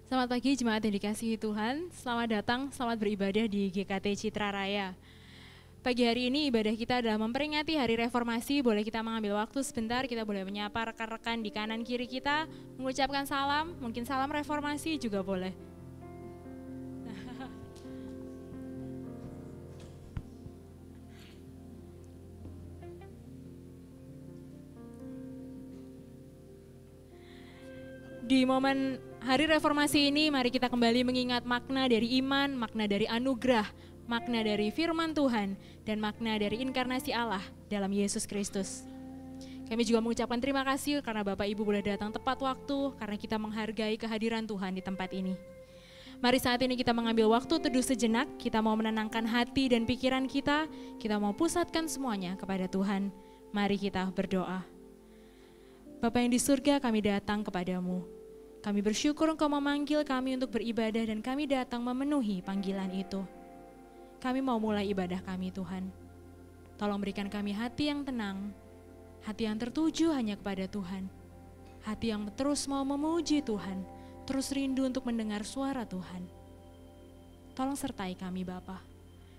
Selamat pagi jemaat yang dikasihi Tuhan, selamat datang, selamat beribadah di GKT Citra Raya. Pagi hari ini ibadah kita adalah memperingati Hari Reformasi. Boleh kita mengambil waktu sebentar, kita boleh menyapa rekan-rekan di kanan kiri kita, mengucapkan salam, mungkin salam reformasi juga boleh. Di momen Hari Reformasi ini, mari kita kembali mengingat makna dari iman, makna dari anugerah, makna dari firman Tuhan, dan makna dari inkarnasi Allah dalam Yesus Kristus. Kami juga mengucapkan terima kasih karena Bapak Ibu boleh datang tepat waktu, karena kita menghargai kehadiran Tuhan di tempat ini. Mari saat ini kita mengambil waktu teduh sejenak, kita mau menenangkan hati dan pikiran kita mau pusatkan semuanya kepada Tuhan. Mari kita berdoa. Bapa yang di surga, kami datang kepadamu. Kami bersyukur Engkau memanggil kami untuk beribadah dan kami datang memenuhi panggilan itu. Kami mau mulai ibadah kami Tuhan. Tolong berikan kami hati yang tenang, hati yang tertuju hanya kepada Tuhan. Hati yang terus mau memuji Tuhan, terus rindu untuk mendengar suara Tuhan. Tolong sertai kami Bapa.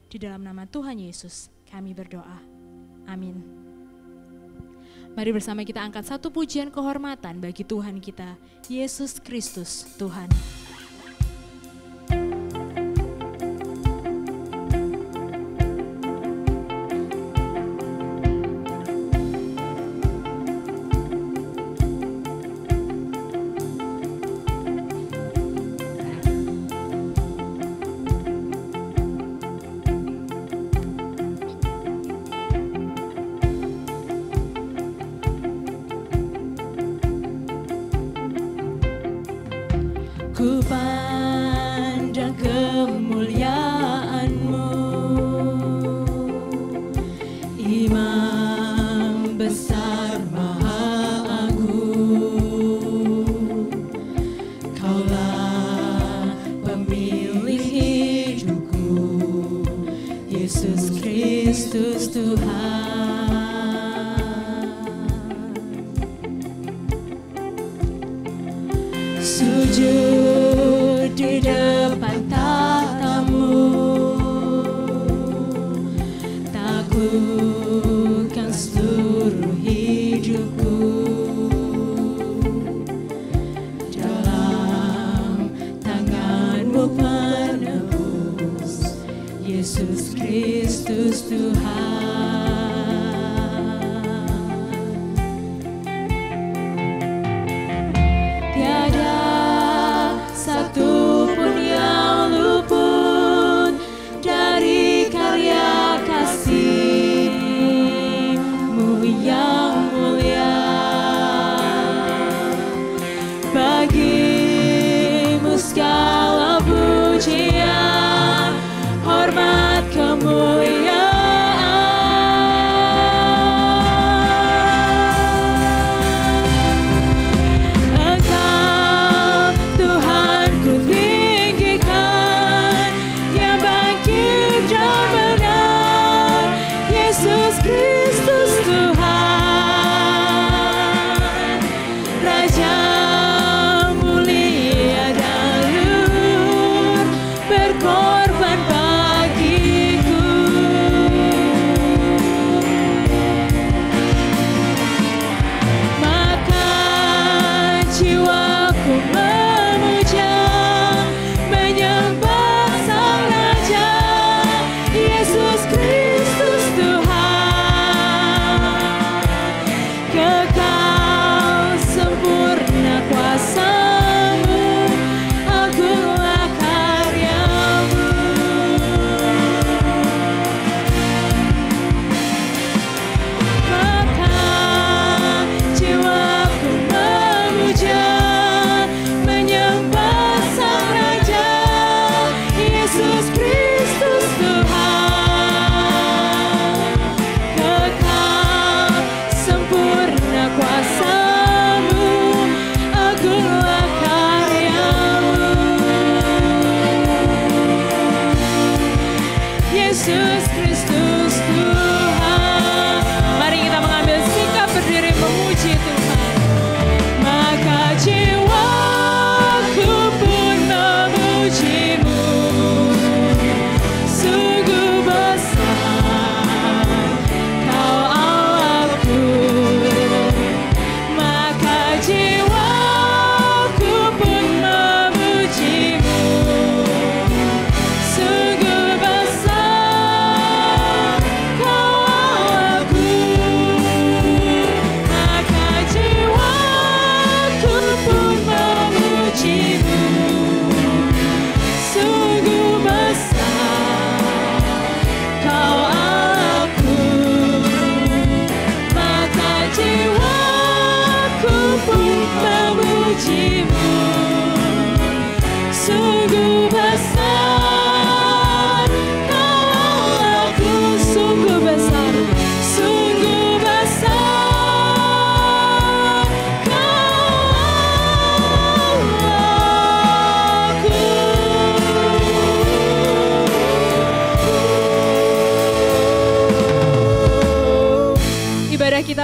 Di dalam nama Tuhan Yesus kami berdoa. Amin. Mari bersama kita angkat satu pujian kehormatan bagi Tuhan kita, Yesus Kristus Tuhan. Ku pandang kemuliaan-Mu, Imam besar Maha Agung. Kaulah pemilik hidupku, Yesus Kristus Tuhan. Sujud di depan tahta-Mu, takutkan seluruh hidupku. Dalam tangan-Mu penebus, Yesus Kristus Tuhan.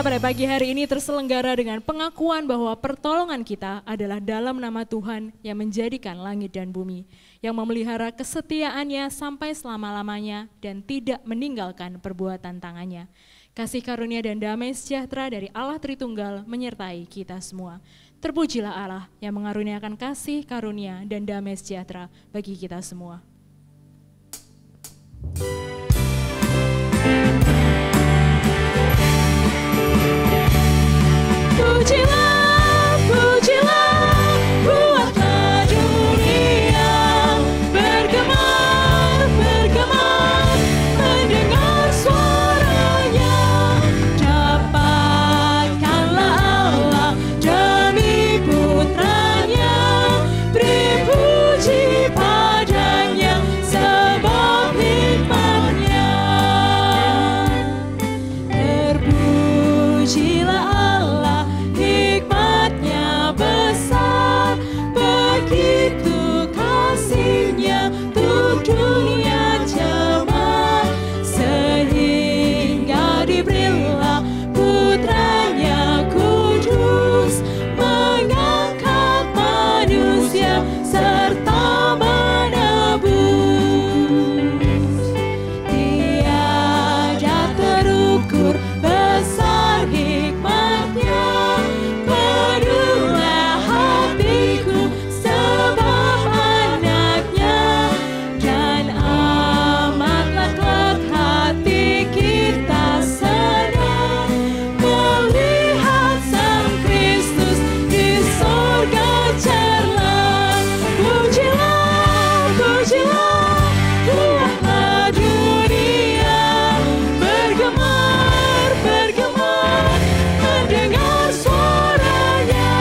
pada pagi hari ini terselenggara dengan pengakuan bahwa pertolongan kita adalah dalam nama Tuhan yang menjadikan langit dan bumi, yang memelihara kesetiaannya sampai selama-lamanya dan tidak meninggalkan perbuatan tangannya. Kasih karunia dan damai sejahtera dari Allah Tritunggal menyertai kita semua. Terpujilah Allah yang mengaruniakan kasih karunia dan damai sejahtera bagi kita semua. Pujilah, pujilah, buatlah dunia bergema, bergema, mendengar suaranya. Dapatkanlah Allah demi putranya, beri puji padanya sebab hikmatnya. Terpujilah Allah, hikmatnya besar, begitu kasihnya untuk dunia jemaat, sehingga diberilah putranya kudus, mengangkat manusia serta menebus. Tiada terukur besar hikmatnya, penuhlah hatiku sebab anaknya, dan amatlah kelak hati kita senang melihat Sang Kristus di sorga cerlah. Pujilah, pujilah, buatlah dunia bergemar, bergemar, mendengar suaranya.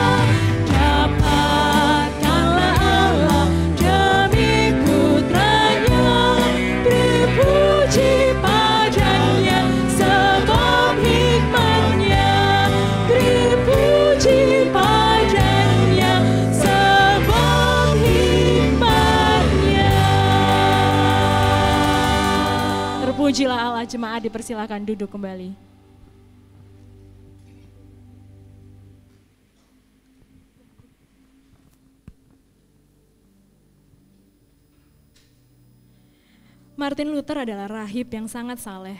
Dapatkanlah Allah demi putranya, beri puji padanya sebab hikmatnya, beri puji padanya sebab hikmatnya. Terpujilah Allah, jemaat dipersilakan duduk kembali. Martin Luther adalah rahib yang sangat saleh.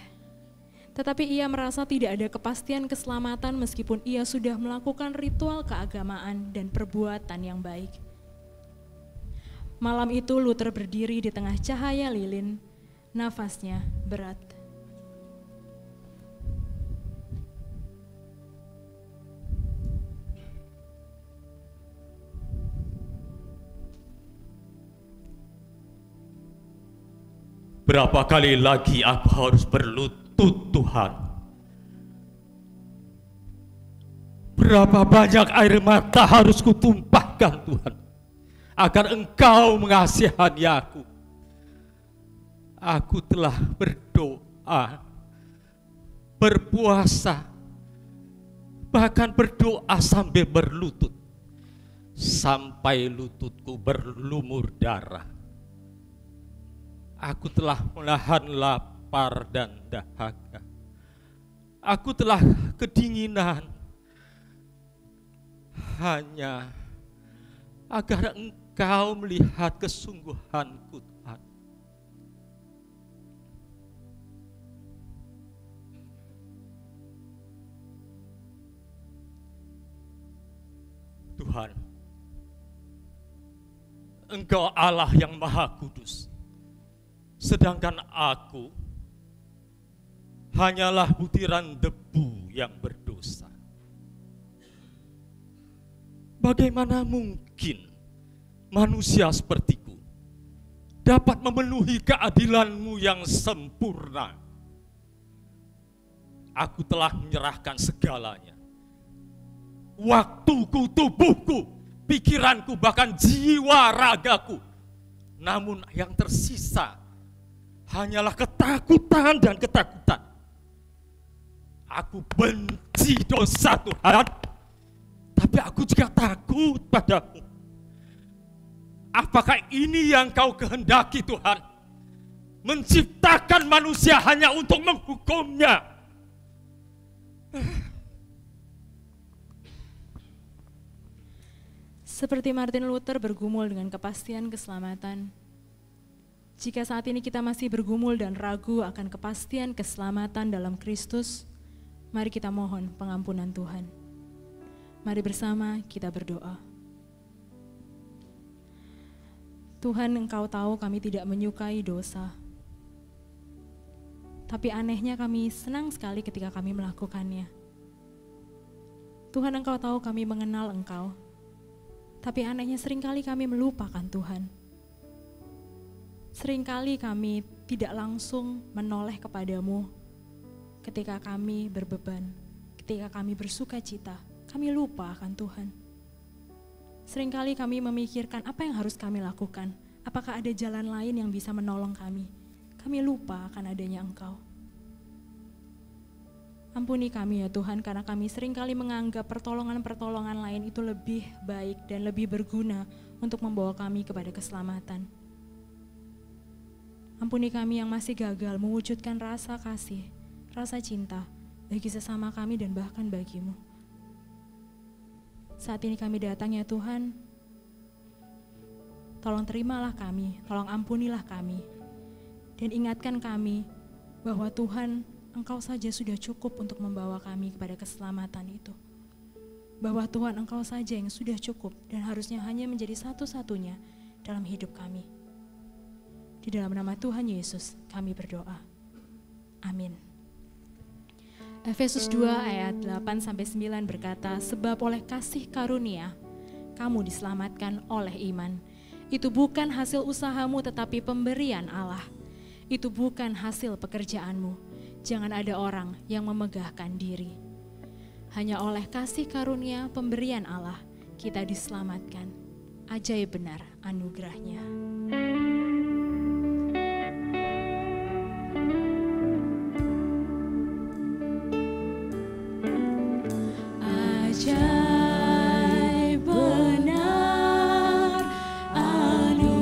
Tetapi ia merasa tidak ada kepastian keselamatan meskipun ia sudah melakukan ritual keagamaan dan perbuatan yang baik. Malam itu Luther berdiri di tengah cahaya lilin, nafasnya berat. Berapa kali lagi aku harus berlutut, Tuhan? Berapa banyak air mata harus kutumpahkan, Tuhan, agar Engkau mengasihani aku. Aku telah berdoa, berpuasa, bahkan berdoa sambil berlutut, sampai lututku berlumur darah. Aku telah menahan lapar dan dahaga. Aku telah kedinginan hanya agar Engkau melihat kesungguhanku, Tuhan. Tuhan, Engkau Allah yang Maha Kudus, sedangkan aku hanyalah butiran debu yang berdosa. Bagaimana mungkin manusia sepertiku dapat memenuhi keadilan-Mu yang sempurna? Aku telah menyerahkan segalanya. Waktuku, tubuhku, pikiranku, bahkan jiwa ragaku. Namun yang tersisa hanyalah ketakutan dan ketakutan. Aku benci dosa, Tuhan, tapi aku juga takut padamu. Apakah ini yang Kau kehendaki, Tuhan? Menciptakan manusia hanya untuk menghukumnya. Seperti Martin Luther bergumul dengan kepastian keselamatan, jika saat ini kita masih bergumul dan ragu akan kepastian keselamatan dalam Kristus, mari kita mohon pengampunan Tuhan. Mari bersama kita berdoa. Tuhan, Engkau tahu kami tidak menyukai dosa. Tapi anehnya kami senang sekali ketika kami melakukannya. Tuhan, Engkau tahu kami mengenal Engkau. Tapi anehnya seringkali kami melupakan Tuhan. Seringkali kami tidak langsung menoleh kepadamu ketika kami berbeban, ketika kami bersuka cita. Kami lupa akan Tuhan. Seringkali kami memikirkan apa yang harus kami lakukan. Apakah ada jalan lain yang bisa menolong kami? Kami lupa akan adanya Engkau. Ampuni kami ya Tuhan, karena kami seringkali menganggap pertolongan-pertolongan lain itu lebih baik dan lebih berguna untuk membawa kami kepada keselamatan. Ampuni kami yang masih gagal mewujudkan rasa kasih, rasa cinta bagi sesama kami dan bahkan bagimu. Saat ini kami datang ya Tuhan, tolong terimalah kami, tolong ampunilah kami, dan ingatkan kami bahwa Tuhan, Engkau saja sudah cukup untuk membawa kami kepada keselamatan itu. Bahwa Tuhan, Engkau saja yang sudah cukup dan harusnya hanya menjadi satu-satunya dalam hidup kami. Di dalam nama Tuhan Yesus kami berdoa. Amin. Efesus 2 ayat 8-9 berkata, sebab oleh kasih karunia kamu diselamatkan oleh iman. Itu bukan hasil usahamu tetapi pemberian Allah. Itu bukan hasil pekerjaanmu. Jangan ada orang yang memegahkan diri. Hanya oleh kasih karunia pemberian Allah kita diselamatkan. Ajaib benar anugerahnya. Ajaib benar anugerah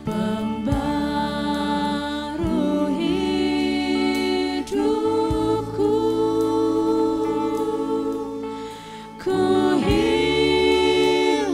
pembaru hidupku. Ku hilang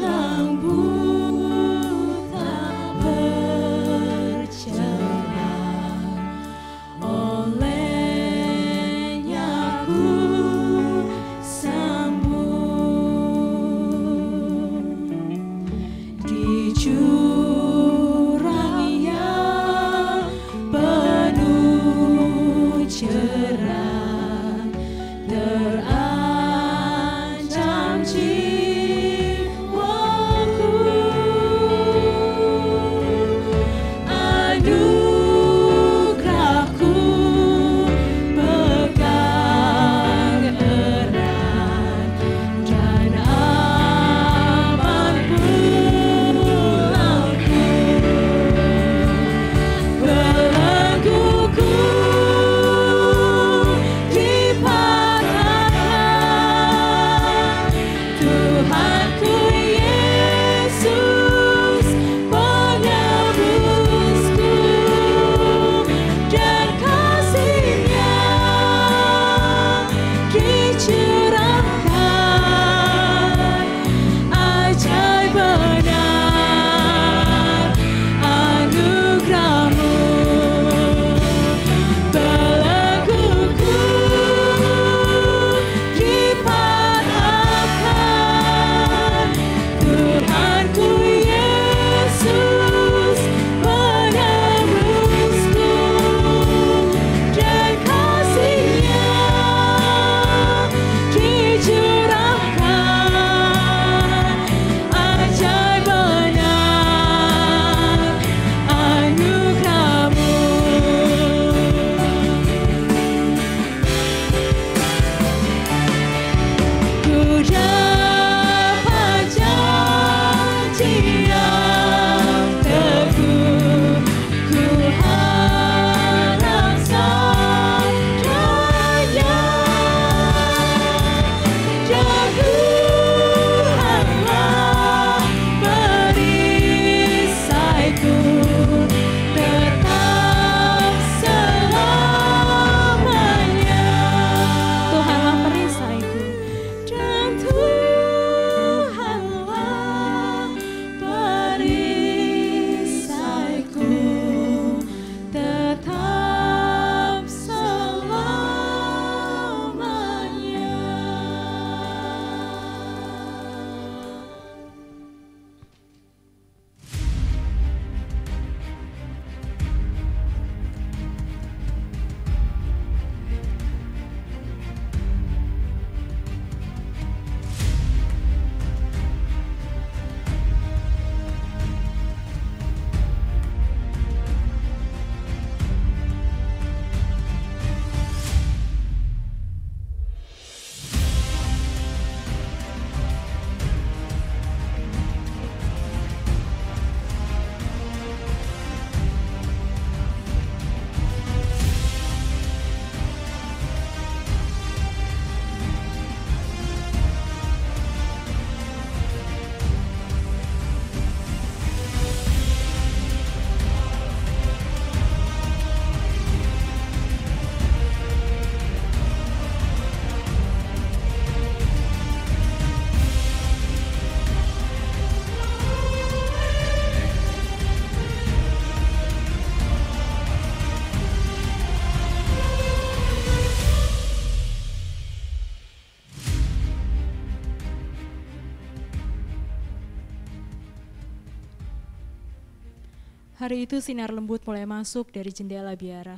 Hari itu sinar lembut mulai masuk dari jendela biara.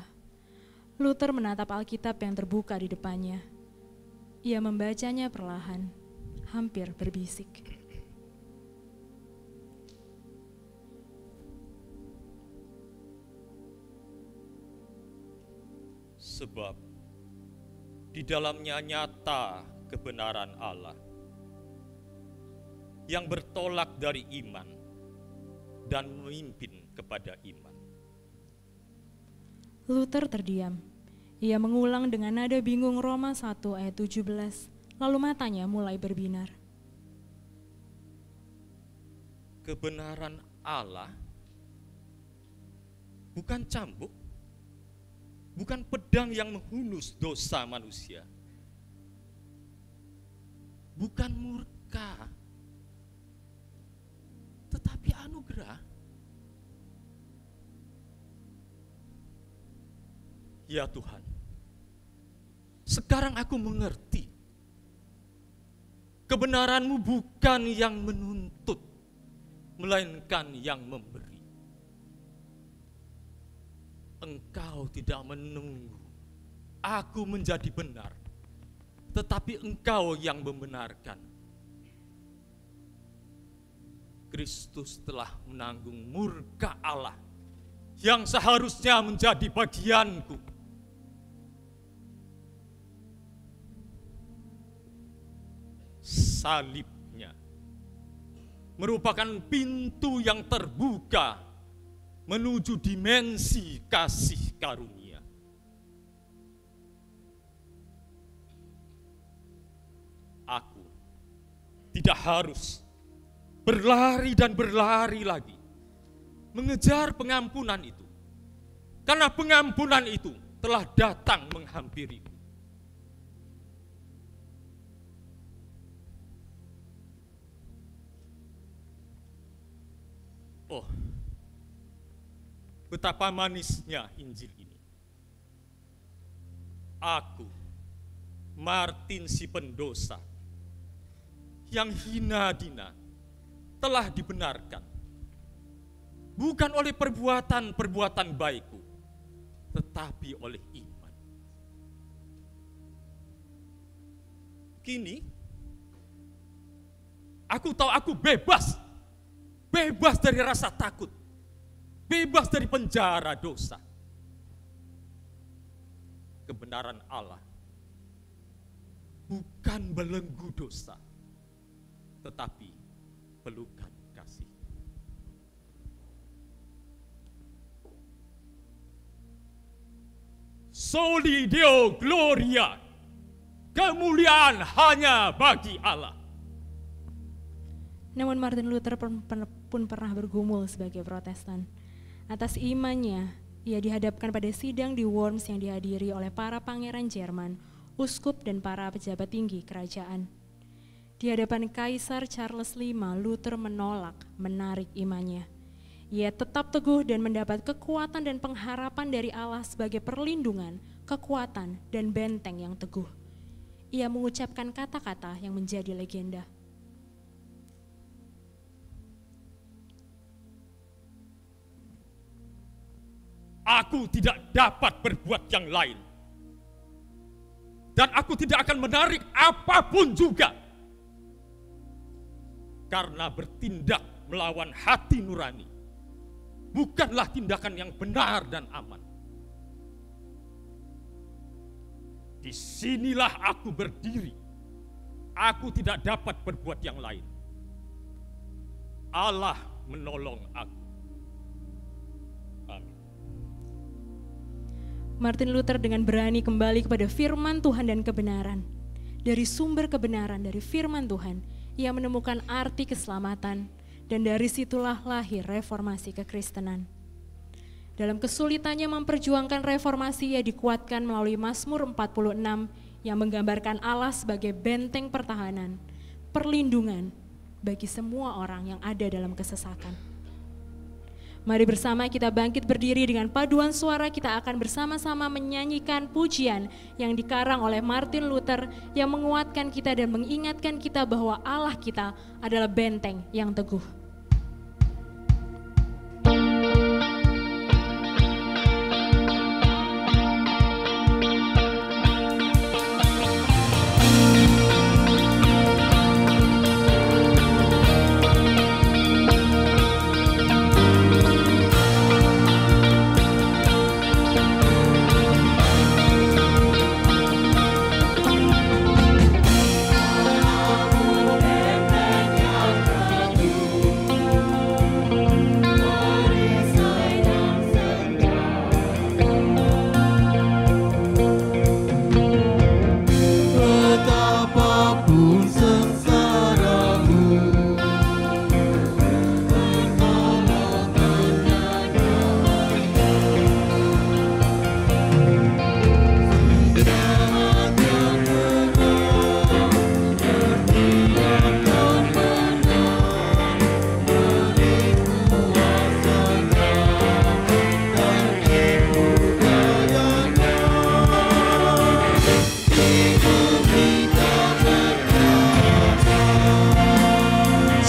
Luther menatap Alkitab yang terbuka di depannya. Ia membacanya perlahan, hampir berbisik. Sebab di dalamnya nyata kebenaran Allah yang bertolak dari iman dan memimpin kepada iman. Luther terdiam. Ia mengulang dengan nada bingung Roma 1 ayat 17, lalu matanya mulai berbinar. Kebenaran Allah bukan cambuk, bukan pedang yang menghunus dosa manusia, bukan murka, tetapi anugerah. Ya Tuhan, sekarang aku mengerti. Kebenaran-Mu bukan yang menuntut, melainkan yang memberi. Engkau tidak menunggu aku menjadi benar, tetapi Engkau yang membenarkan. Kristus telah menanggung murka Allah yang seharusnya menjadi bagianku. Salibnya merupakan pintu yang terbuka menuju dimensi kasih karunia. Aku tidak harus berlari dan berlari lagi mengejar pengampunan itu, karena pengampunan itu telah datang menghampiriku. Oh, betapa manisnya Injil ini. Aku, Martin si pendosa, yang hina dina, telah dibenarkan. Bukan oleh perbuatan-perbuatan baikku, tetapi oleh iman. Kini, aku tahu aku bebas. Bebas dari rasa takut, bebas dari penjara dosa. Kebenaran Allah bukan belenggu dosa, tetapi pelukan kasih. Soli Deo Gloria, kemuliaan hanya bagi Allah. Namun Martin Luther pun pernah bergumul sebagai Protestan. Atas imannya, ia dihadapkan pada sidang di Worms yang dihadiri oleh para pangeran Jerman, uskup dan para pejabat tinggi kerajaan. Di hadapan Kaisar Charles V, Luther menarik imannya. Ia tetap teguh dan mendapat kekuatan dan pengharapan dari Allah sebagai perlindungan, kekuatan, dan benteng yang teguh. Ia mengucapkan kata-kata yang menjadi legenda. Aku tidak dapat berbuat yang lain. Dan aku tidak akan menarik apapun juga. Karena bertindak melawan hati nurani bukanlah tindakan yang benar dan aman. Disinilah aku berdiri. Aku tidak dapat berbuat yang lain. Allah menolong aku. Amin. Martin Luther dengan berani kembali kepada firman Tuhan dan kebenaran. Dari sumber kebenaran, dari firman Tuhan, ia menemukan arti keselamatan, dan dari situlah lahir reformasi kekristenan. Dalam kesulitannya memperjuangkan reformasi, ia dikuatkan melalui Mazmur 46 yang menggambarkan Allah sebagai benteng pertahanan, perlindungan bagi semua orang yang ada dalam kesesakan. Mari bersama kita bangkit berdiri dengan paduan suara. Kita akan bersama-sama menyanyikan pujian yang dikarang oleh Martin Luther yang menguatkan kita dan mengingatkan kita bahwa Allah kita adalah benteng yang teguh.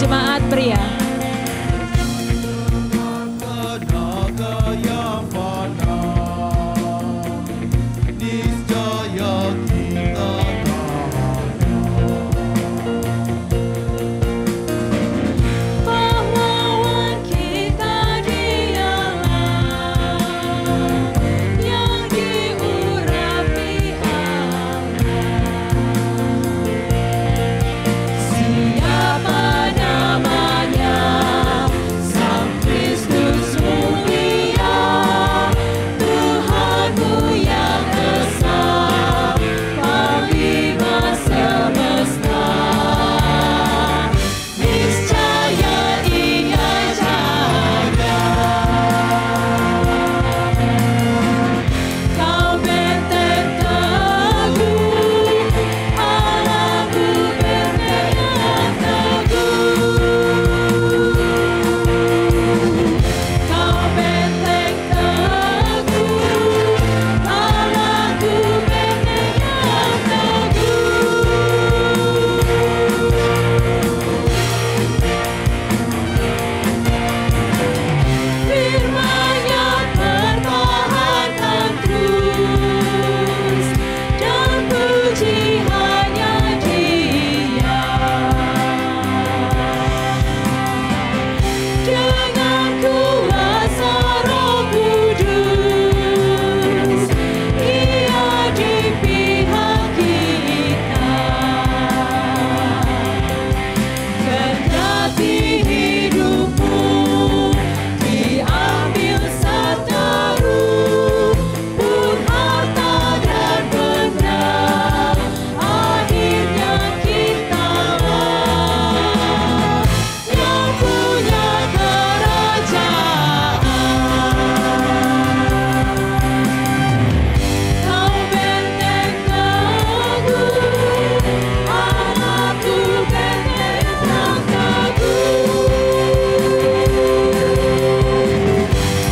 jemaat pria. Tenaga yang fana, niscaya kita Pahlawan kita dialah yang diurapi Allah. Siapa namanya? Sang Kristus mulia, Tuhanmu yang esa, Panglima semesta. Niscaya Ia jaga. Kau benteng teguh, Allahku benteng yang teguh. Kau benteng teguh, Allahku benteng yang Firman-Nya pertahankan terus, dan puji hanya Dia. Dengan kuasa Roh Kudus, Ia di pihak kita. Kendati hidupmu diambil seteru, pun harta dan benda, akhirnya kitalah yang punya kerajaan. Kau benteng teguh, Allahku benteng yang teguh.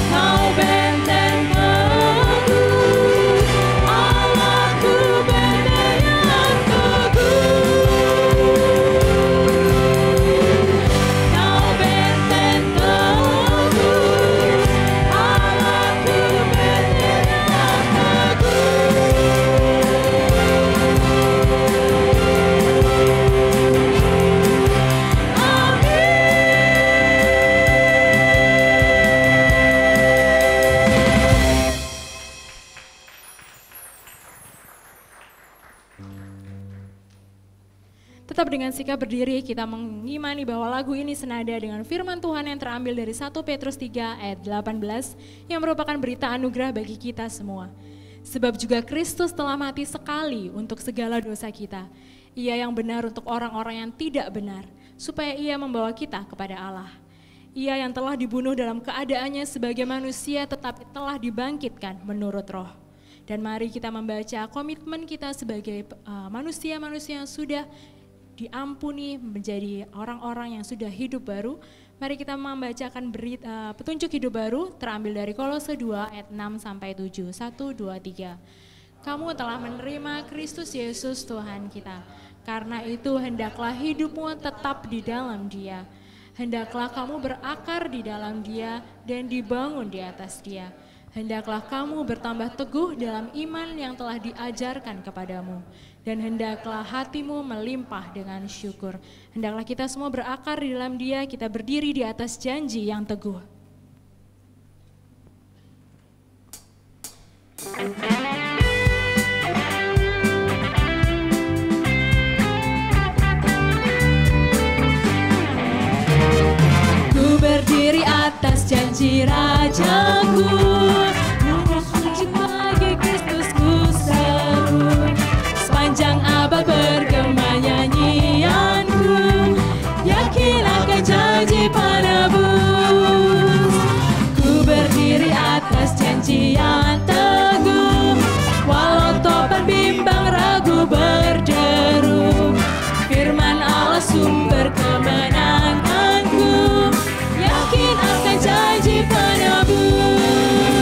Kau benteng teguh, Allahku benteng yang teguh. Kau benteng teguh, Allahku benteng yang teguh. Tetap dengan sikap berdiri, kita mengimani bahwa lagu ini senada dengan firman Tuhan yang terambil dari 1 Petrus 3 ayat 18 yang merupakan berita anugerah bagi kita semua. Sebab juga Kristus telah mati sekali untuk segala dosa kita. Ia yang benar untuk orang-orang yang tidak benar, supaya Ia membawa kita kepada Allah. Ia yang telah dibunuh dalam keadaannya sebagai manusia tetapi telah dibangkitkan menurut roh. Dan mari kita membaca komitmen kita sebagai manusia-manusia yang sudah diampuni menjadi orang-orang yang sudah hidup baru. Mari kita membacakan petunjuk hidup baru terambil dari Kolose 2 ayat 6 sampai 7. 1, 2, 3. Kamu telah menerima Kristus Yesus Tuhan kita. Karena itu hendaklah hidupmu tetap di dalam Dia. Hendaklah kamu berakar di dalam Dia dan dibangun di atas Dia. Hendaklah kamu bertambah teguh dalam iman yang telah diajarkan kepadamu. Dan hendaklah hatimu melimpah dengan syukur. Hendaklah kita semua berakar di dalam Dia, kita berdiri di atas janji yang teguh. Ku berdiri atas janji Rajaku, musik bagi Kristusku seru. Sepanjang abad bergema nyanyianku, yakin akan janji penebus. Ku berdiri atas janji yang teguh, walau topan bimbang ragu berderu. Firman Allah sumber kemenanganku, yakin akan janji penebus.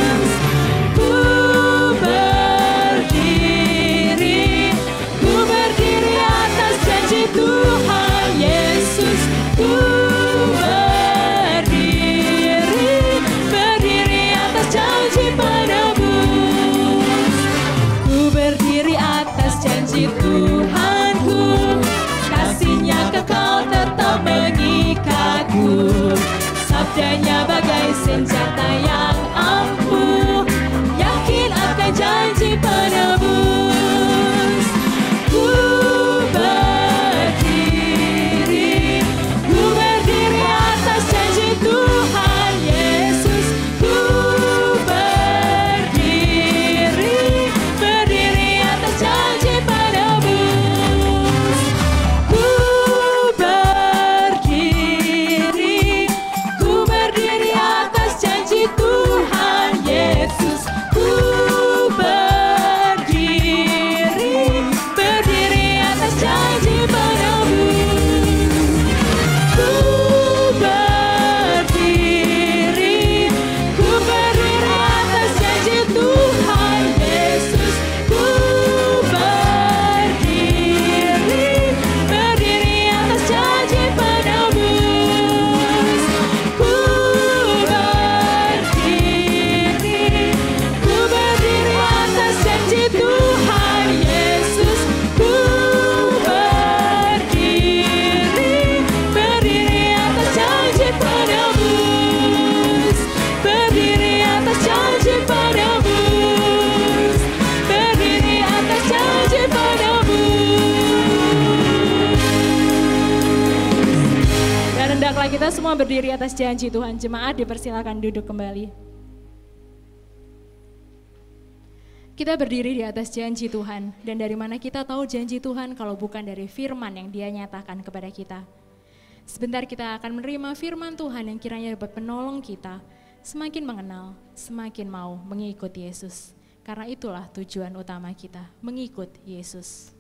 Hendaklah kita semua berdiri atas janji Tuhan. Jemaat dipersilakan duduk kembali. Kita berdiri di atas janji Tuhan. Dan dari mana kita tahu janji Tuhan kalau bukan dari firman yang Dia nyatakan kepada kita. Sebentar kita akan menerima firman Tuhan yang kiranya dapat menolong kita semakin mengenal, semakin mau mengikut Yesus. Karena itulah tujuan utama kita, mengikut Yesus.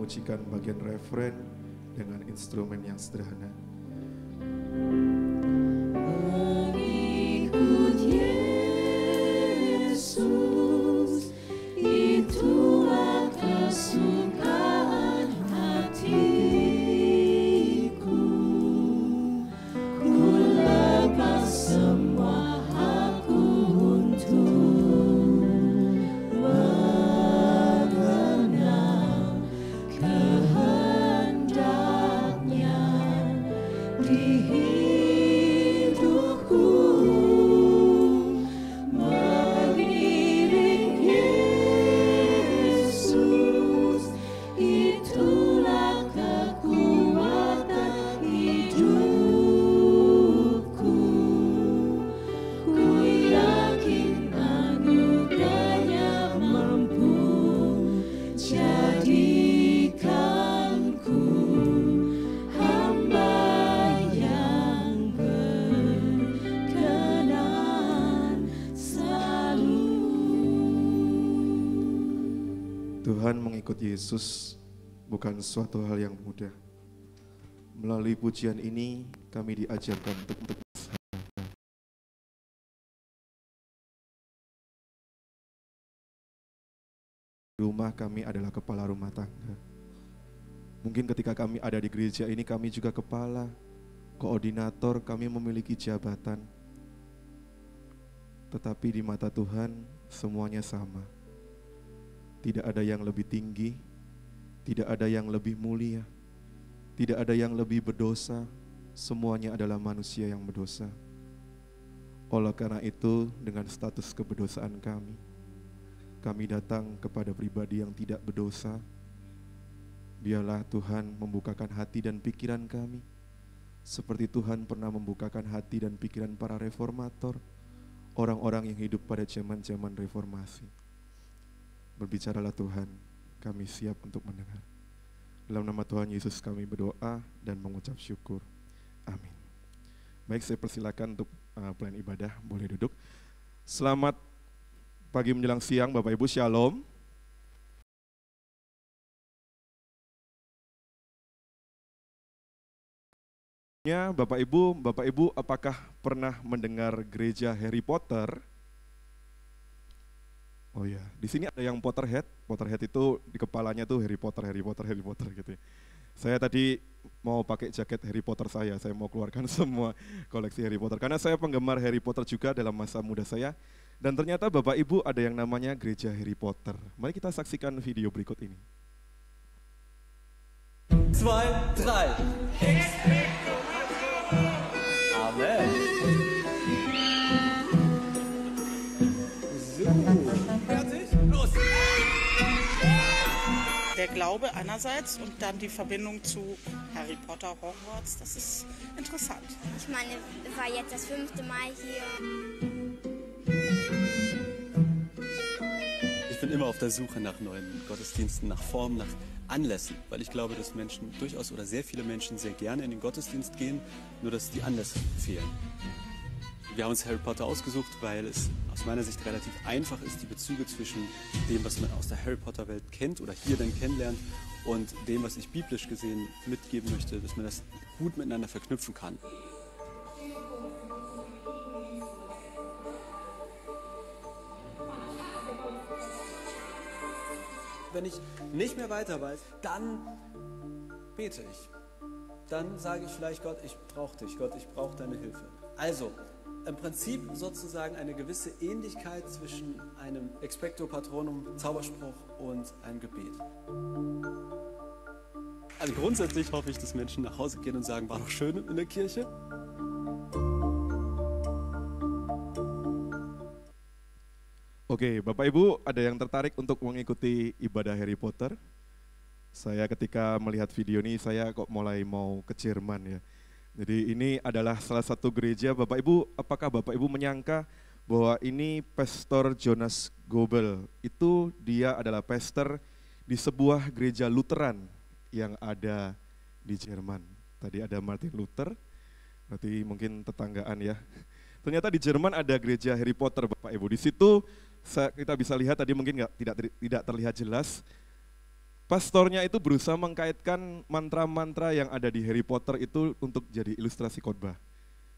memujikan bagian refren dengan instrumen yang sederhana. Mengikut Yesus, itulah kesukaan hatiku. Ku lepas semua hakku Tuhan, mengikut Yesus bukan suatu hal yang mudah. Melalui pujian ini kami diajarkan untuk rumah kami adalah kepala rumah tangga. Mungkin ketika kami ada di gereja ini kami juga kepala, koordinator, kami memiliki jabatan. Tetapi di mata Tuhan semuanya sama. Tidak ada yang lebih tinggi, tidak ada yang lebih mulia, tidak ada yang lebih berdosa, semuanya adalah manusia yang berdosa. Oleh karena itu, dengan status keberdosaan kami datang kepada pribadi yang tidak berdosa. Biarlah Tuhan membukakan hati dan pikiran kami, seperti Tuhan pernah membukakan hati dan pikiran para reformator, orang-orang yang hidup pada zaman-zaman reformasi. Berbicaralah Tuhan, kami siap untuk mendengar. Dalam nama Tuhan Yesus kami berdoa dan mengucap syukur. Amin. Baik, saya persilakan untuk pelayan ibadah, boleh duduk. Selamat pagi menjelang siang Bapak Ibu, Shalom. Bapak Ibu apakah pernah mendengar gereja Harry Potter? Oh ya, di sini ada yang Potterhead. Potterhead itu di kepalanya tuh Harry Potter gitu ya. Saya tadi mau pakai jaket Harry Potter saya mau keluarkan semua koleksi Harry Potter. Karena saya penggemar Harry Potter juga dalam masa muda saya. Dan ternyata Bapak Ibu ada yang namanya gereja Harry Potter. Mari kita saksikan video berikut ini. 2, 3. Amen. Der Glaube einerseits und dann die Verbindung zu Harry Potter, Hogwarts, das ist interessant. Ich meine, war jetzt das 5. Mal hier. Ich bin immer auf der Suche nach neuen Gottesdiensten, nach Formen, nach Anlässen, weil ich glaube, dass Menschen durchaus oder sehr viele Menschen sehr gerne in den Gottesdienst gehen, nur dass die Anlässe fehlen. Wir haben uns Harry Potter ausgesucht, weil es aus meiner Sicht relativ einfach ist, die Bezüge zwischen dem, was man aus der Harry Potter Welt kennt oder hier dann kennenlernt und dem, was ich biblisch gesehen mitgeben möchte, dass man das gut miteinander verknüpfen kann. Wenn ich nicht mehr weiter weiß, dann bete ich. Dann sage ich vielleicht, Gott, ich brauche dich, Gott, ich brauche deine Hilfe. Also, im Prinzip sozusagen eine gewisse Ähnlichkeit zwischen einem Expecto Patronum Zauberspruch und einem Gebet. Also grundsätzlich hoffe ich, dass Menschen nach Hause gehen und sagen, war doch schön in der Kirche. Oke, Bapak Ibu ada yang tertarik untuk mengikuti ibadah Harry Potter? Saya ketika melihat video ini saya kok mulai mau ke Jerman ya. Jadi ini adalah salah satu gereja. Bapak Ibu, apakah Bapak Ibu menyangka bahwa ini Pastor Jonas Goebel itu dia adalah pastor di sebuah gereja Lutheran yang ada di Jerman. Tadi ada Martin Luther, berarti mungkin tetanggaan ya. Ternyata di Jerman ada gereja Harry Potter Bapak Ibu. Di situ kita bisa lihat tadi mungkin tidak terlihat jelas. Pastornya itu berusaha mengkaitkan mantra-mantra yang ada di Harry Potter itu untuk jadi ilustrasi khotbah.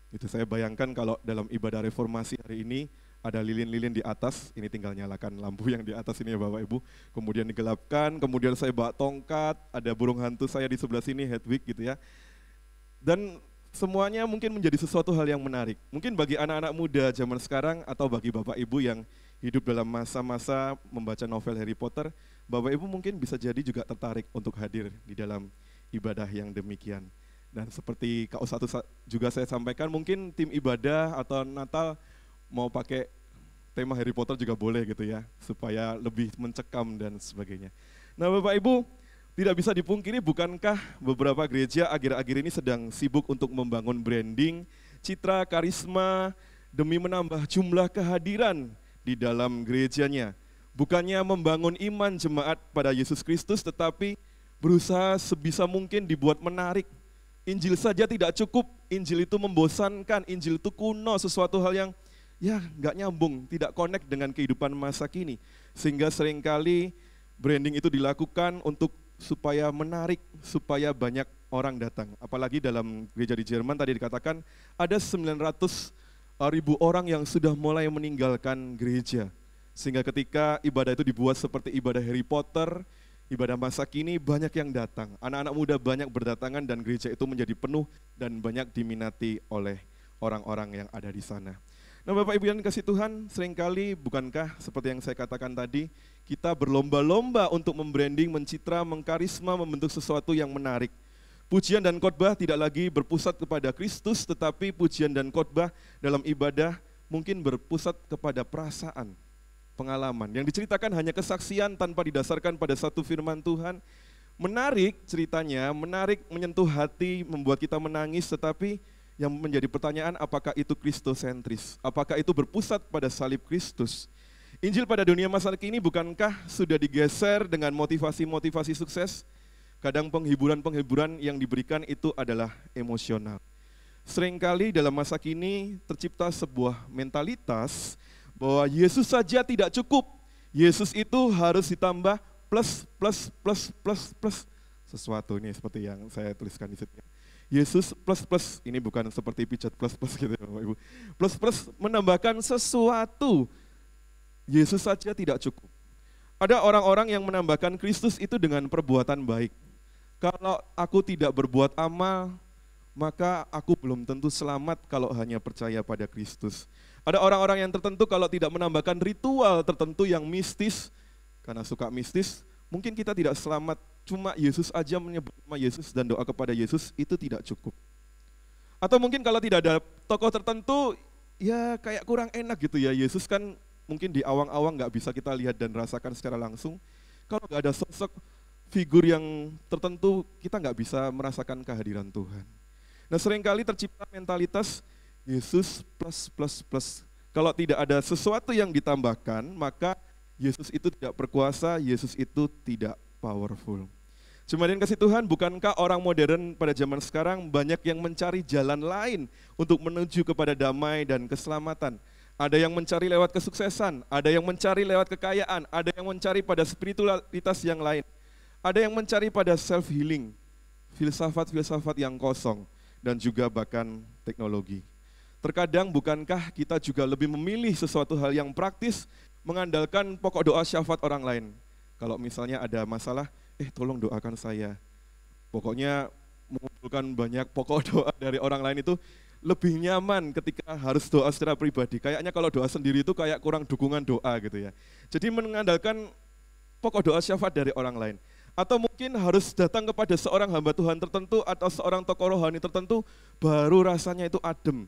Itu saya bayangkan kalau dalam ibadah reformasi hari ini ada lilin-lilin di atas, ini tinggal nyalakan lampu yang di atas ini ya Bapak Ibu. Kemudian digelapkan, kemudian saya bawa tongkat, ada burung hantu saya di sebelah sini, Hedwig gitu ya. Dan semuanya mungkin menjadi sesuatu hal yang menarik. Mungkin bagi anak-anak muda zaman sekarang atau bagi Bapak Ibu yang hidup dalam masa-masa membaca novel Harry Potter, Bapak Ibu mungkin bisa jadi juga tertarik untuk hadir di dalam ibadah yang demikian. Dan seperti K1 juga saya sampaikan, mungkin tim ibadah atau Natal mau pakai tema Harry Potter juga boleh gitu ya, supaya lebih mencekam dan sebagainya. Nah Bapak Ibu, tidak bisa dipungkiri bukankah beberapa gereja akhir-akhir ini sedang sibuk untuk membangun branding, citra, karisma, demi menambah jumlah kehadiran di dalam gerejanya. Bukannya membangun iman jemaat pada Yesus Kristus, tetapi berusaha sebisa mungkin dibuat menarik. Injil saja tidak cukup, Injil itu membosankan, Injil itu kuno, sesuatu hal yang ya nggak nyambung, tidak connect dengan kehidupan masa kini. Sehingga seringkali Branding itu dilakukan untuk supaya menarik, supaya banyak orang datang. Apalagi dalam gereja di Jerman tadi dikatakan ada 900.000 orang yang sudah mulai meninggalkan gereja. Sehingga ketika ibadah itu dibuat seperti ibadah Harry Potter, ibadah masa kini, banyak yang datang. Anak-anak muda banyak berdatangan dan gereja itu menjadi penuh dan banyak diminati oleh orang-orang yang ada di sana. Nah Bapak Ibu yang dikasih Tuhan, seringkali bukankah seperti yang saya katakan tadi, kita berlomba-lomba untuk membranding, mencitra, mengkarisma, membentuk sesuatu yang menarik. Pujian dan khotbah tidak lagi berpusat kepada Kristus, tetapi pujian dan khotbah dalam ibadah mungkin berpusat kepada perasaan, pengalaman. Yang diceritakan hanya kesaksian tanpa didasarkan pada satu firman Tuhan. Menarik ceritanya, menarik, menyentuh hati, membuat kita menangis, tetapi yang menjadi pertanyaan, apakah itu kristosentris? Apakah itu berpusat pada salib Kristus? Injil pada dunia masa kini bukankah sudah digeser dengan motivasi-motivasi sukses? Kadang penghiburan-penghiburan yang diberikan itu adalah emosional. Seringkali dalam masa kini tercipta sebuah mentalitas bahwa Yesus saja tidak cukup. Yesus itu harus ditambah plus. Sesuatu ini seperti yang saya tuliskan di sini. Yesus plus, ini bukan seperti pijat plus gitu ya Bapak Ibu. Plus menambahkan sesuatu. Yesus saja tidak cukup. Ada orang-orang yang menambahkan Kristus itu dengan perbuatan baik. Kalau aku tidak berbuat amal, maka aku belum tentu selamat kalau hanya percaya pada Kristus. Ada orang-orang yang tertentu kalau tidak menambahkan ritual tertentu yang mistis, karena suka mistis, mungkin kita tidak selamat. Cuma Yesus aja menyebut nama Yesus dan doa kepada Yesus itu tidak cukup. Atau mungkin kalau tidak ada tokoh tertentu, ya kayak kurang enak gitu ya. Yesus kan mungkin di awang-awang nggak bisa kita lihat dan rasakan secara langsung. Kalau nggak ada sosok figur yang tertentu, kita nggak bisa merasakan kehadiran Tuhan. Nah seringkali tercipta mentalitas Yesus plus. Kalau tidak ada sesuatu yang ditambahkan, maka Yesus itu tidak berkuasa, Yesus itu tidak powerful. Jemaat yang kasih Tuhan, bukankah orang modern pada zaman sekarang banyak yang mencari jalan lain untuk menuju kepada damai dan keselamatan? Ada yang mencari lewat kesuksesan, ada yang mencari lewat kekayaan, ada yang mencari pada spiritualitas yang lain. Ada yang mencari pada self-healing, filsafat-filsafat yang kosong, dan juga bahkan teknologi. Terkadang bukankah kita juga lebih memilih sesuatu hal yang praktis, mengandalkan pokok doa syafaat orang lain. Kalau misalnya ada masalah, tolong doakan saya. Pokoknya mengumpulkan banyak pokok doa dari orang lain itu lebih nyaman ketika harus doa secara pribadi. Kayaknya kalau doa sendiri itu kayak kurang dukungan doa gitu ya. Jadi mengandalkan pokok doa syafaat dari orang lain. Atau mungkin harus datang kepada seorang hamba Tuhan tertentu atau seorang tokoh rohani tertentu, baru rasanya itu adem.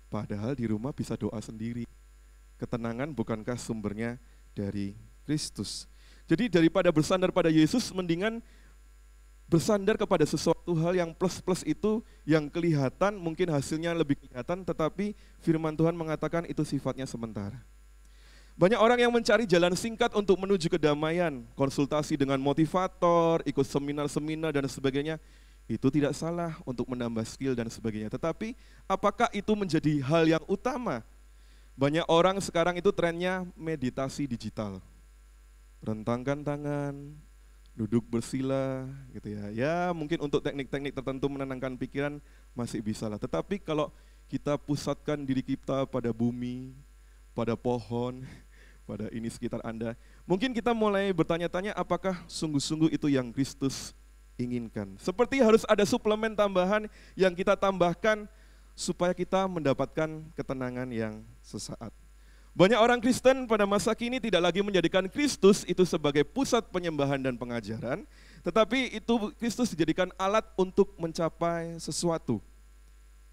Padahal di rumah bisa doa sendiri. Ketenangan bukankah sumbernya dari Kristus? Jadi daripada bersandar pada Yesus, mendingan bersandar kepada sesuatu hal yang plus-plus itu, yang kelihatan, mungkin hasilnya lebih kelihatan, tetapi firman Tuhan mengatakan itu sifatnya sementara. Banyak orang yang mencari jalan singkat untuk menuju kedamaian, konsultasi dengan motivator, ikut seminar-seminar dan sebagainya. Itu tidak salah untuk menambah skill dan sebagainya. Tetapi apakah itu menjadi hal yang utama? Banyak orang sekarang itu trennya meditasi digital. Rentangkan tangan, duduk bersila gitu ya. Ya mungkin untuk teknik-teknik tertentu menenangkan pikiran masih bisa lah. Tetapi kalau kita pusatkan diri kita pada bumi, pada pohon, pada ini sekitar Anda, mungkin kita mulai bertanya-tanya apakah sungguh-sungguh itu yang Kristus inginkan. Seperti harus ada suplemen tambahan yang kita tambahkan supaya kita mendapatkan ketenangan yang sesaat. Banyak orang Kristen pada masa kini tidak lagi menjadikan Kristus itu sebagai pusat penyembahan dan pengajaran, tetapi itu Kristus dijadikan alat untuk mencapai sesuatu.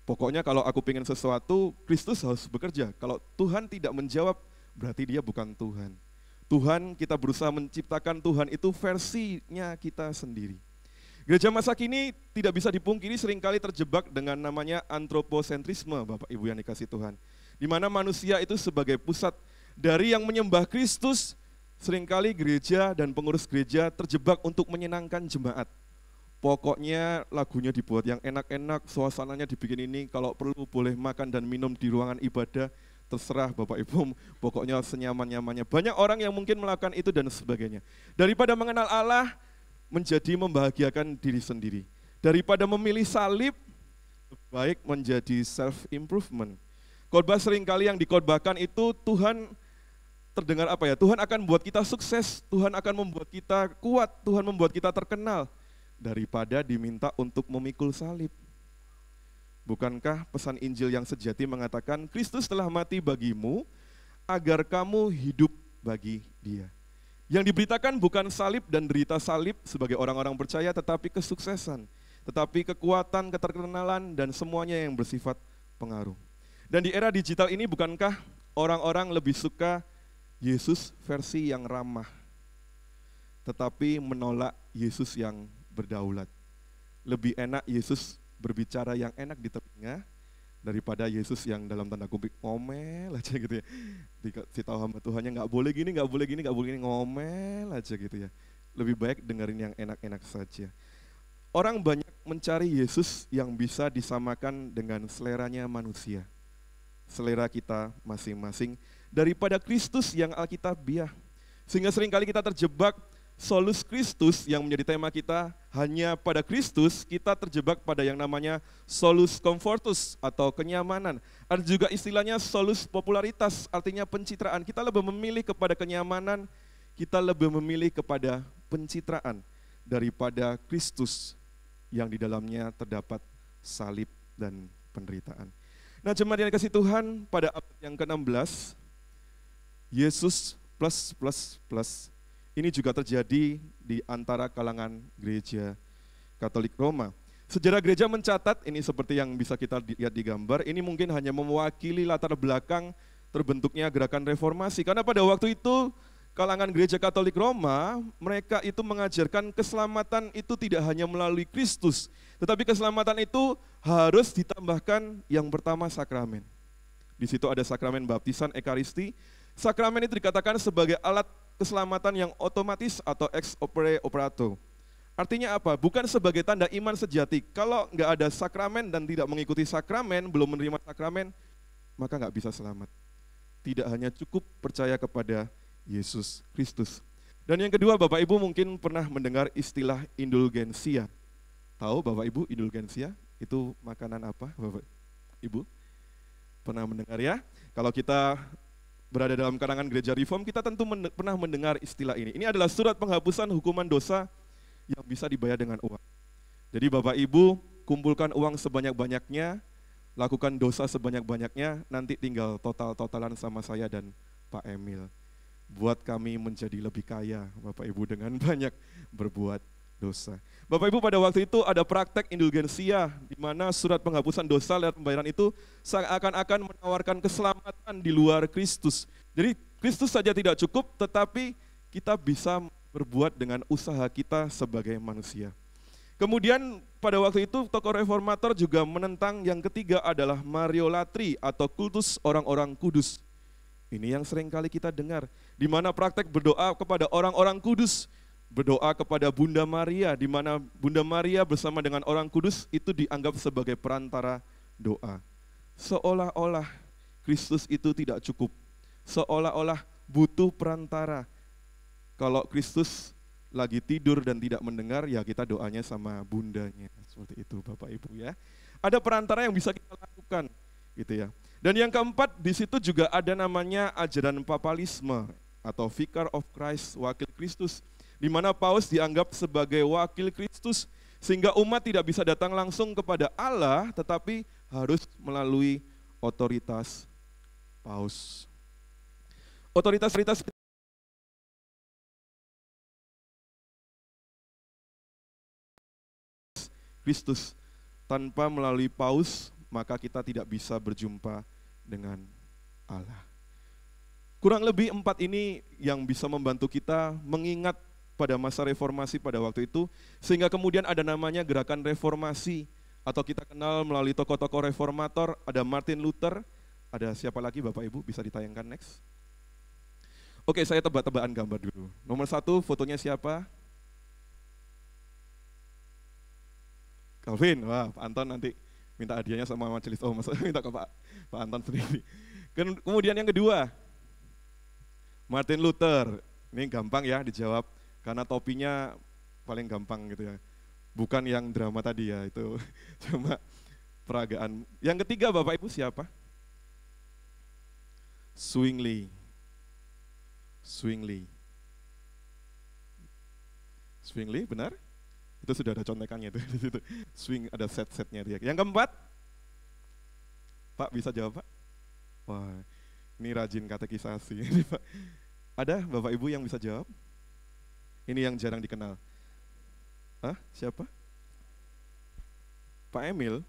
Pokoknya kalau aku pengen sesuatu, Kristus harus bekerja. Kalau Tuhan tidak menjawab, berarti dia bukan Tuhan. Tuhan, kita berusaha menciptakan Tuhan itu versinya kita sendiri. Gereja masa kini tidak bisa dipungkiri seringkali terjebak dengan namanya antroposentrisme, Bapak Ibu yang dikasih Tuhan. Di mana manusia itu sebagai pusat dari yang menyembah Kristus, seringkali gereja dan pengurus gereja terjebak untuk menyenangkan jemaat. Pokoknya lagunya dibuat yang enak-enak, suasananya dibikin ini, kalau perlu boleh makan dan minum di ruangan ibadah, terserah Bapak Ibu, pokoknya senyaman-nyamannya. Banyak orang yang mungkin melakukan itu dan sebagainya. Daripada mengenal Allah, menjadi membahagiakan diri sendiri. Daripada memilih salib, baik menjadi self-improvement. Khotbah seringkali yang dikhotbahkan itu Tuhan terdengar apa ya? Tuhan akan membuat kita sukses, Tuhan akan membuat kita kuat, Tuhan membuat kita terkenal. Daripada diminta untuk memikul salib. Bukankah pesan Injil yang sejati mengatakan Kristus telah mati bagimu agar kamu hidup bagi Dia. Yang diberitakan bukan salib dan derita salib sebagai orang-orang percaya, tetapi kesuksesan, tetapi kekuatan, keterkenalan, dan semuanya yang bersifat pengaruh. Dan di era digital ini bukankah orang-orang lebih suka Yesus versi yang ramah, tetapi menolak Yesus yang berdaulat. Lebih enak Yesus berbicara yang enak di telinga daripada Yesus yang dalam tanda kutip ngomel aja gitu ya. Dikasih tahu hamba Tuhannya nggak boleh gini, nggak boleh gini, nggak boleh gini, ngomel aja gitu ya. Lebih baik dengerin yang enak-enak saja. Orang banyak mencari Yesus yang bisa disamakan dengan seleranya manusia. Selera kita masing-masing daripada Kristus yang alkitabiah. Sehingga seringkali kita terjebak solus Kristus yang menjadi tema kita, hanya pada Kristus kita terjebak pada yang namanya solus comfortus atau kenyamanan. Ada juga istilahnya solus popularitas, artinya pencitraan. Kita lebih memilih kepada kenyamanan, kita lebih memilih kepada pencitraan daripada Kristus yang di dalamnya terdapat salib dan penderitaan. Nah, jemaat yang dikasihi Tuhan, pada abad yang ke-16, Yesus plus ini juga terjadi di antara kalangan gereja Katolik Roma. Sejarah gereja mencatat, ini seperti yang bisa kita lihat di gambar, ini mungkin hanya mewakili latar belakang terbentuknya gerakan reformasi. Karena pada waktu itu, kalangan gereja Katolik Roma, mereka itu mengajarkan keselamatan itu tidak hanya melalui Kristus, tetapi keselamatan itu harus ditambahkan yang pertama sakramen. Di situ ada sakramen baptisan, ekaristi. Sakramen itu dikatakan sebagai alat keselamatan yang otomatis atau ex opere operato. Artinya apa? Bukan sebagai tanda iman sejati. Kalau nggak ada sakramen dan tidak mengikuti sakramen, belum menerima sakramen, maka nggak bisa selamat. Tidak hanya cukup percaya kepada Yesus Kristus. Dan yang kedua, Bapak Ibu mungkin pernah mendengar istilah indulgensia. Tahu Bapak Ibu indulgensia? Itu makanan apa Bapak Ibu? Pernah mendengar ya? Kalau kita berada dalam kalangan gereja reform, kita tentu pernah mendengar istilah ini. Ini adalah surat penghapusan hukuman dosa yang bisa dibayar dengan uang. Jadi Bapak Ibu kumpulkan uang sebanyak-banyaknya, lakukan dosa sebanyak-banyaknya, nanti tinggal total-totalan sama saya dan Pak Emil. Buat kami menjadi lebih kaya, Bapak Ibu, dengan banyak berbuat dosa. Bapak Ibu, pada waktu itu ada praktek indulgensia, di mana surat penghapusan dosa lewat pembayaran itu seakan-akan menawarkan keselamatan di luar Kristus. Jadi Kristus saja tidak cukup, tetapi kita bisa berbuat dengan usaha kita sebagai manusia. Kemudian pada waktu itu tokoh reformator juga menentang yang ketiga adalah Mariolatri atau kultus orang-orang kudus. Ini yang sering kali kita dengar, di mana praktek berdoa kepada orang-orang kudus, berdoa kepada Bunda Maria, di mana Bunda Maria bersama dengan orang kudus itu dianggap sebagai perantara doa. Seolah-olah Kristus itu tidak cukup, seolah-olah butuh perantara. Kalau Kristus lagi tidur dan tidak mendengar, ya kita doanya sama bundanya. Seperti itu Bapak Ibu ya. Ada perantara yang bisa kita lakukan gitu ya. Dan yang keempat, di situ juga ada namanya ajaran papalisme atau Vicar of Christ, wakil Kristus, di mana Paus dianggap sebagai wakil Kristus, sehingga umat tidak bisa datang langsung kepada Allah, tetapi harus melalui otoritas Paus. Otoritas Kristus, tanpa melalui Paus, maka kita tidak bisa berjumpa dengan Allah. Kurang lebih 4 ini yang bisa membantu kita mengingat pada masa reformasi pada waktu itu, sehingga kemudian ada namanya gerakan reformasi, atau kita kenal melalui tokoh-tokoh reformator, ada Martin Luther, ada siapa lagi Bapak Ibu, bisa ditayangkan next. Oke, saya tebak-tebakan gambar dulu. Nomor 1, fotonya siapa? Calvin. Wah, Pak Anton nanti minta hadiahnya sama majelis. Oh, maksudnya minta ke Pak Anton sendiri. Kemudian yang kedua, Martin Luther. Ini gampang ya dijawab, karena topinya paling gampang gitu ya. Bukan yang drama tadi ya, itu cuma peragaan. Yang ketiga Bapak Ibu siapa? Zwingli. Zwingli. Zwingli, benar? Itu sudah ada contekannya itu di situ. Swing ada set-setnya dia. Yang keempat, Pak bisa jawab Pak? Wah, ini rajin katekisasi. Pak. Ada Bapak Ibu yang bisa jawab? Ini yang jarang dikenal. Hah? Siapa? Pak Emil?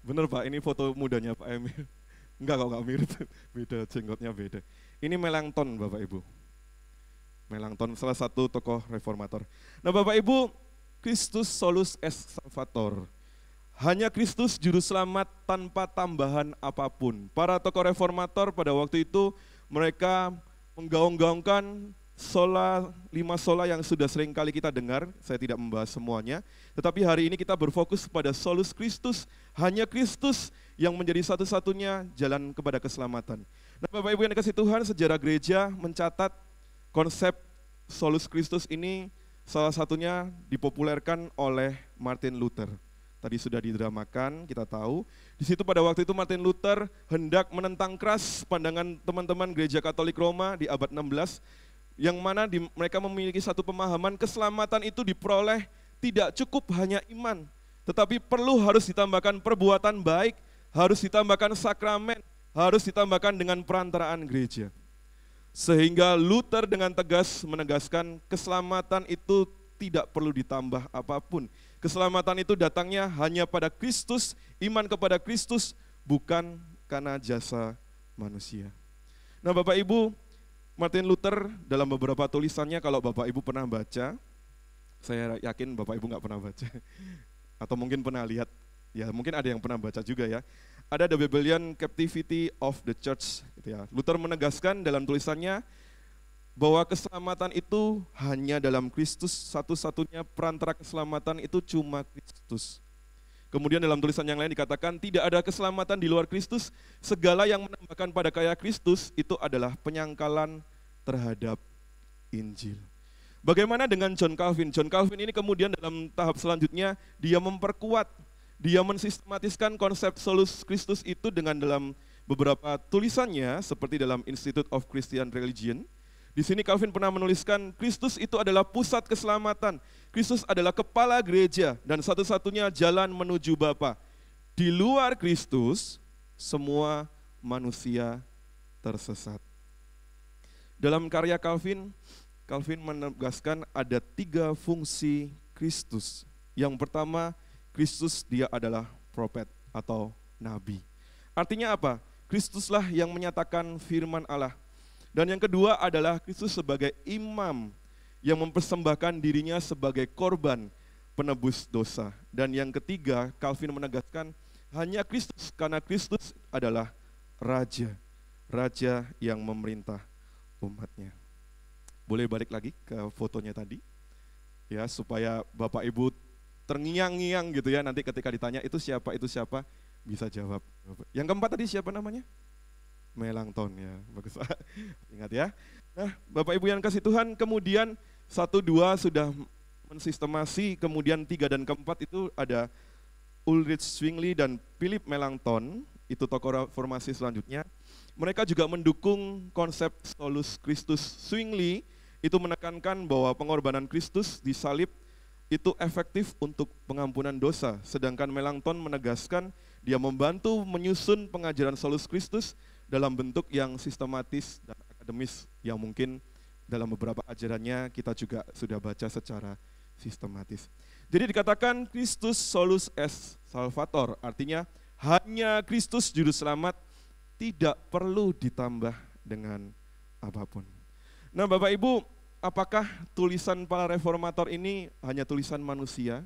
Bener Pak, ini foto mudanya Pak Emil. Enggak kok, enggak mirip. Beda, jenggotnya beda. Ini Melanchthon Bapak Ibu. Melanchthon salah satu tokoh reformator. Nah Bapak Ibu, Christus solus est salvator. Hanya Kristus juru selamat tanpa tambahan apapun. Para tokoh reformator pada waktu itu mereka menggaung-gaungkan lima sola yang sudah sering kali kita dengar. Saya tidak membahas semuanya. Tetapi hari ini kita berfokus pada solus Christus. Hanya Kristus yang menjadi satu-satunya jalan kepada keselamatan. Nah Bapak Ibu yang dikasihi Tuhan, sejarah gereja mencatat konsep solus Christus ini salah satunya dipopulerkan oleh Martin Luther. Tadi sudah didramakan, kita tahu. Di situ pada waktu itu Martin Luther hendak menentang keras pandangan teman-teman gereja Katolik Roma di abad 16, yang mana mereka memiliki satu pemahaman keselamatan itu diperoleh tidak cukup hanya iman, tetapi harus ditambahkan perbuatan baik, harus ditambahkan sakramen, harus ditambahkan dengan perantaraan gereja. Sehingga Luther dengan tegas menegaskan keselamatan itu tidak perlu ditambah apapun. Keselamatan itu datangnya hanya pada Kristus, iman kepada Kristus, bukan karena jasa manusia. Nah Bapak Ibu, Martin Luther dalam beberapa tulisannya, kalau Bapak Ibu pernah baca, saya yakin Bapak Ibu nggak pernah baca, atau mungkin pernah lihat, ya mungkin ada yang pernah baca juga ya. Ada The Babylonian Captivity of the Church. Gitu ya. Luther menegaskan dalam tulisannya, bahwa keselamatan itu hanya dalam Kristus, satu-satunya perantara keselamatan itu cuma Kristus. Kemudian dalam tulisan yang lain dikatakan tidak ada keselamatan di luar Kristus, segala yang menambahkan pada kaya Kristus itu adalah penyangkalan terhadap Injil. Bagaimana dengan John Calvin? John Calvin ini kemudian dalam tahap selanjutnya dia memperkuat, dia mensistematiskan konsep solus Christus itu dengan dalam beberapa tulisannya seperti dalam Institute of Christian Religion. Di sini Calvin pernah menuliskan, Kristus itu adalah pusat keselamatan. Kristus adalah kepala gereja dan satu-satunya jalan menuju Bapa. Di luar Kristus, semua manusia tersesat. Dalam karya Calvin, Calvin menegaskan ada 3 fungsi Kristus. Yang pertama, Kristus dia adalah prophet atau nabi. Artinya apa? Kristuslah yang menyatakan firman Allah. Dan yang kedua adalah Kristus sebagai imam yang mempersembahkan dirinya sebagai korban penebus dosa. Dan yang ketiga, Calvin menegaskan hanya Kristus, karena Kristus adalah raja, raja yang memerintah umatnya. Boleh balik lagi ke fotonya tadi, ya supaya Bapak Ibu terngiang-ngiang gitu ya, nanti ketika ditanya itu siapa, bisa jawab. Yang keempat tadi siapa namanya? Melanchthon ya, bagus. Ingat ya. Nah, Bapak Ibu yang kasih Tuhan, kemudian 1, 2 sudah mensistemasi, kemudian 3 dan keempat itu ada Ulrich Zwingli dan Philip Melanchthon, itu tokoh reformasi selanjutnya. Mereka juga mendukung konsep solus Christus. Zwingli itu menekankan bahwa pengorbanan Kristus di salib itu efektif untuk pengampunan dosa, sedangkan Melanchthon menegaskan dia membantu menyusun pengajaran solus Christus dalam bentuk yang sistematis dan akademis yang mungkin dalam beberapa ajarannya kita juga sudah baca secara sistematis. Jadi dikatakan Christus solus est salvator, artinya hanya Kristus juru selamat, tidak perlu ditambah dengan apapun. Nah Bapak Ibu, apakah tulisan para reformator ini hanya tulisan manusia?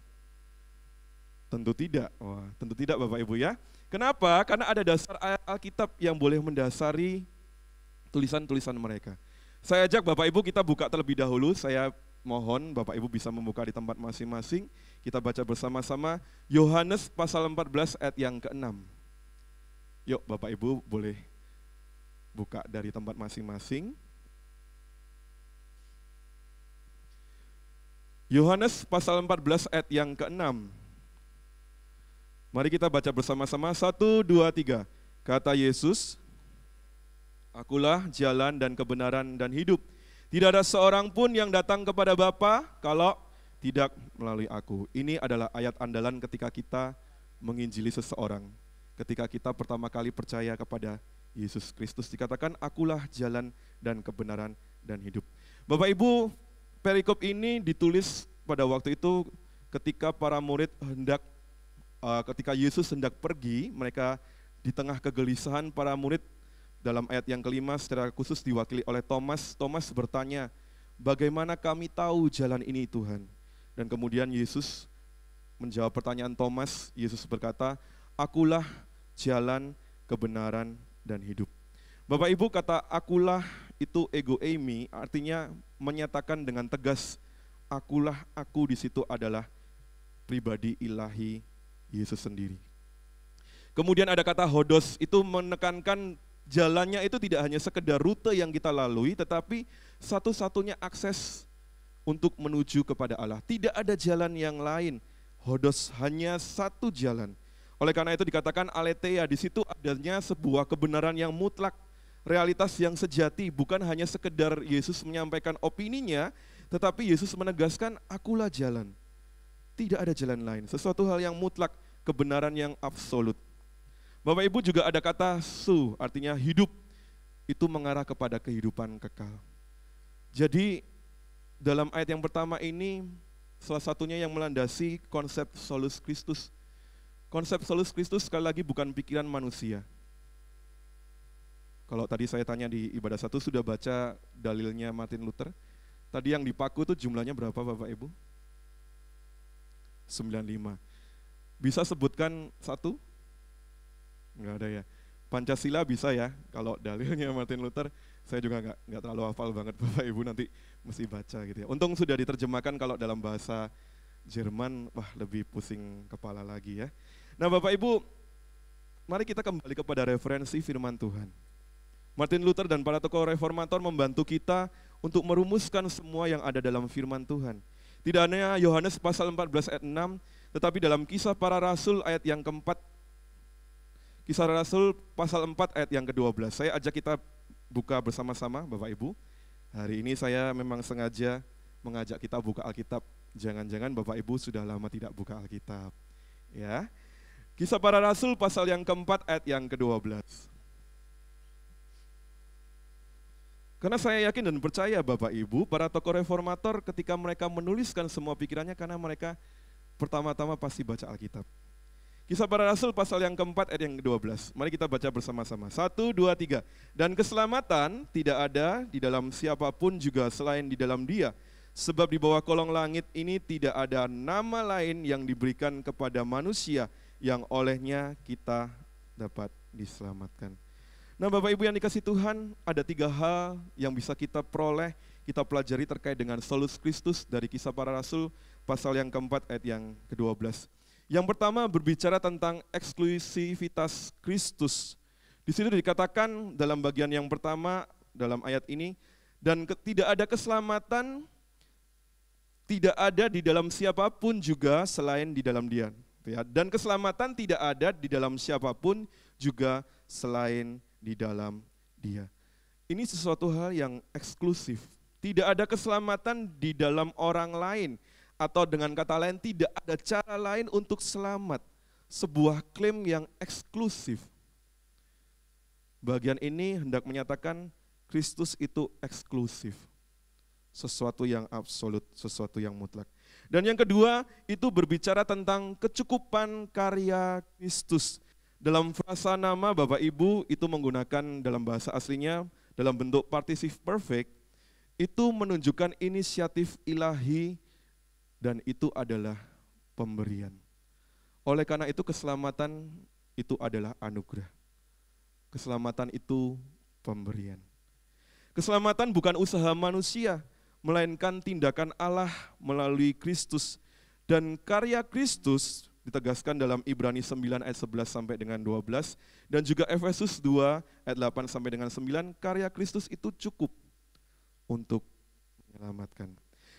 Tentu tidak. Wah, tentu tidak Bapak Ibu ya. Kenapa? Karena ada dasar ayat Alkitab yang boleh mendasari tulisan-tulisan mereka. Saya ajak Bapak Ibu kita buka terlebih dahulu, saya mohon Bapak Ibu bisa membuka di tempat masing-masing. Kita baca bersama-sama Yohanes pasal 14 ayat yang ke-6. Yuk Bapak Ibu boleh buka dari tempat masing-masing. Yohanes pasal 14 ayat yang ke-6. Mari kita baca bersama-sama, 1, 2, 3. Kata Yesus, "Akulah jalan dan kebenaran dan hidup. Tidak ada seorang pun yang datang kepada Bapa kalau tidak melalui aku." Ini adalah ayat andalan ketika kita menginjili seseorang. Ketika kita pertama kali percaya kepada Yesus Kristus, dikatakan akulah jalan dan kebenaran dan hidup. Bapak Ibu, perikop ini ditulis pada waktu itu ketika para murid ketika Yesus hendak pergi, mereka di tengah kegelisahan para murid. Dalam ayat yang kelima secara khusus diwakili oleh Thomas. Thomas bertanya, "Bagaimana kami tahu jalan ini, Tuhan?" Dan kemudian Yesus menjawab pertanyaan Thomas. Yesus berkata, "Akulah jalan, kebenaran, dan hidup." Bapak Ibu, kata akulah itu ego eimi, artinya menyatakan dengan tegas, akulah aku di situ adalah pribadi ilahi Yesus sendiri. Kemudian ada kata hodos, itu menekankan jalannya itu tidak hanya sekedar rute yang kita lalui, tetapi satu-satunya akses untuk menuju kepada Allah. Tidak ada jalan yang lain. Hodos hanya satu jalan. Oleh karena itu dikatakan aletheia, di situ adanya sebuah kebenaran yang mutlak, realitas yang sejati, bukan hanya sekedar Yesus menyampaikan opininya, tetapi Yesus menegaskan akulah jalan. Tidak ada jalan lain, sesuatu hal yang mutlak, kebenaran yang absolut. Bapak Ibu, juga ada kata su, artinya hidup, itu mengarah kepada kehidupan kekal. Jadi dalam ayat yang pertama ini, salah satunya yang melandasi konsep solus Christus. Konsep solus Christus sekali lagi bukan pikiran manusia. Kalau tadi saya tanya di ibadah 1 sudah baca dalilnya Martin Luther, tadi yang dipaku itu jumlahnya berapa Bapak Ibu? 95. Bisa sebutkan satu? Enggak ada ya. Pancasila bisa ya, kalau dalilnya Martin Luther, saya juga enggak terlalu hafal banget Bapak Ibu, nanti mesti baca gitu ya. Untung sudah diterjemahkan, kalau dalam bahasa Jerman, wah lebih pusing kepala lagi ya. Nah Bapak Ibu, mari kita kembali kepada referensi firman Tuhan. Martin Luther dan para tokoh reformator membantu kita untuk merumuskan semua yang ada dalam firman Tuhan. Tidak hanya Yohanes pasal 14 ayat 6, tetapi dalam Kisah Para Rasul ayat yang keempat, Kisah Rasul pasal 4 ayat yang ke-12. Saya ajak kita buka bersama-sama Bapak Ibu. Hari ini saya memang sengaja mengajak kita buka Alkitab. Jangan-jangan Bapak Ibu sudah lama tidak buka Alkitab. Ya. Kisah Para Rasul pasal yang keempat ayat yang ke-12. Karena saya yakin dan percaya Bapak Ibu, para tokoh reformator ketika mereka menuliskan semua pikirannya, karena mereka pertama-tama pasti baca Alkitab. Kisah Para Rasul pasal yang keempat ayat yang ke-12. Mari kita baca bersama-sama. 1, 2, 3. Dan keselamatan tidak ada di dalam siapapun juga selain di dalam Dia. Sebab di bawah kolong langit ini tidak ada nama lain yang diberikan kepada manusia yang olehnya kita dapat diselamatkan. Nah Bapak Ibu yang dikasih Tuhan, ada 3 hal yang bisa kita peroleh, kita pelajari terkait dengan solus Christus dari Kisah Para Rasul pasal yang keempat ayat yang ke-12. Yang pertama berbicara tentang eksklusivitas Kristus. Di situ dikatakan dalam bagian yang pertama dalam ayat ini, dan tidak ada keselamatan, tidak ada di dalam siapapun juga selain di dalam Dia. Dan keselamatan tidak ada di dalam siapapun juga selain di dalam Dia. Ini sesuatu hal yang eksklusif. Tidak ada keselamatan di dalam orang lain. Atau dengan kata lain, tidak ada cara lain untuk selamat. Sebuah klaim yang eksklusif. Bagian ini hendak menyatakan Kristus itu eksklusif. Sesuatu yang absolut, sesuatu yang mutlak. Dan yang kedua, itu berbicara tentang kecukupan karya Kristus. Dalam frasa nama Bapak Ibu, itu menggunakan dalam bahasa aslinya, dalam bentuk participe perfect, itu menunjukkan inisiatif ilahi, dan itu adalah pemberian. Oleh karena itu keselamatan itu adalah anugerah. Keselamatan itu pemberian. Keselamatan bukan usaha manusia, melainkan tindakan Allah melalui Kristus. Dan karya Kristus ditegaskan dalam Ibrani 9 ayat 11 sampai dengan 12 dan juga Efesus 2 ayat 8 sampai dengan 9, karya Kristus itu cukup untuk menyelamatkan.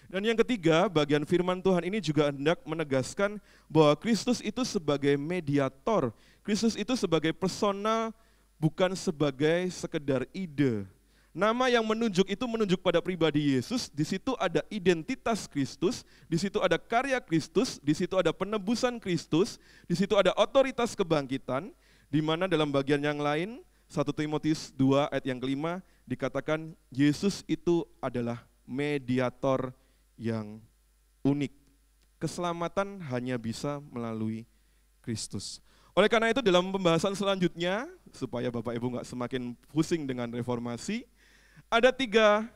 Dan yang ketiga, bagian firman Tuhan ini juga hendak menegaskan bahwa Kristus itu sebagai mediator. Kristus itu sebagai personal, bukan sebagai sekedar ide. Nama yang menunjuk itu menunjuk pada pribadi Yesus, di situ ada identitas Kristus, di situ ada karya Kristus, di situ ada penebusan Kristus, di situ ada otoritas kebangkitan, di mana dalam bagian yang lain, 1 Timotius 2 ayat yang kelima, dikatakan Yesus itu adalah mediator yang unik. Keselamatan hanya bisa melalui Kristus. Oleh karena itu dalam pembahasan selanjutnya, supaya Bapak Ibu nggak semakin pusing dengan reformasi, ada 3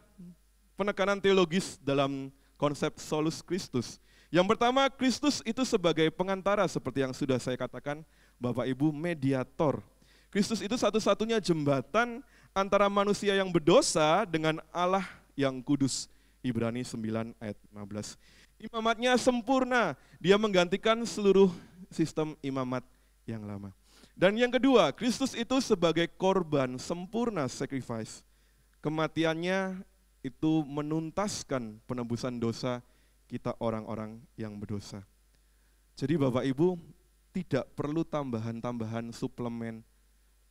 penekanan teologis dalam konsep solus Christus. Yang pertama, Kristus itu sebagai pengantara seperti yang sudah saya katakan, Bapak Ibu, mediator. Kristus itu satu-satunya jembatan antara manusia yang berdosa dengan Allah yang kudus. Ibrani 9 ayat 15. Imamatnya sempurna, dia menggantikan seluruh sistem imamat yang lama. Dan yang kedua, Kristus itu sebagai korban sempurna, sacrifice. Kematiannya itu menuntaskan penebusan dosa kita orang-orang yang berdosa. Jadi Bapak Ibu tidak perlu tambahan-tambahan suplemen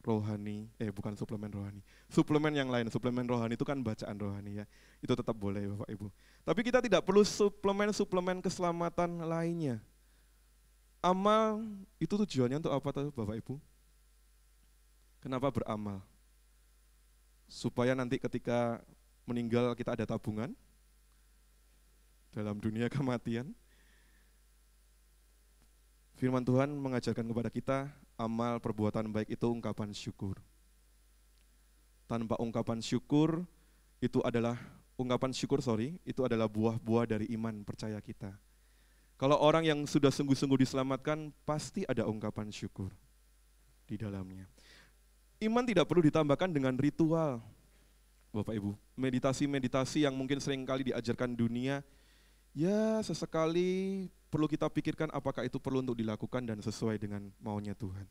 rohani, bukan suplemen rohani, suplemen yang lain. Suplemen rohani itu kan bacaan rohani ya, itu tetap boleh Bapak Ibu. Tapi kita tidak perlu suplemen-suplemen keselamatan lainnya. Amal itu tujuannya untuk apa tuh Bapak Ibu? Kenapa beramal? Supaya nanti ketika meninggal kita ada tabungan dalam dunia kematian. Firman Tuhan mengajarkan kepada kita, amal perbuatan baik itu ungkapan syukur. Tanpa ungkapan syukur, itu adalah buah-buah dari iman percaya kita. Kalau orang yang sudah sungguh-sungguh diselamatkan, pasti ada ungkapan syukur di dalamnya. Iman tidak perlu ditambahkan dengan ritual, Bapak Ibu. Meditasi-meditasi yang mungkin sering kali diajarkan dunia, ya sesekali perlu kita pikirkan apakah itu perlu untuk dilakukan dan sesuai dengan maunya Tuhan.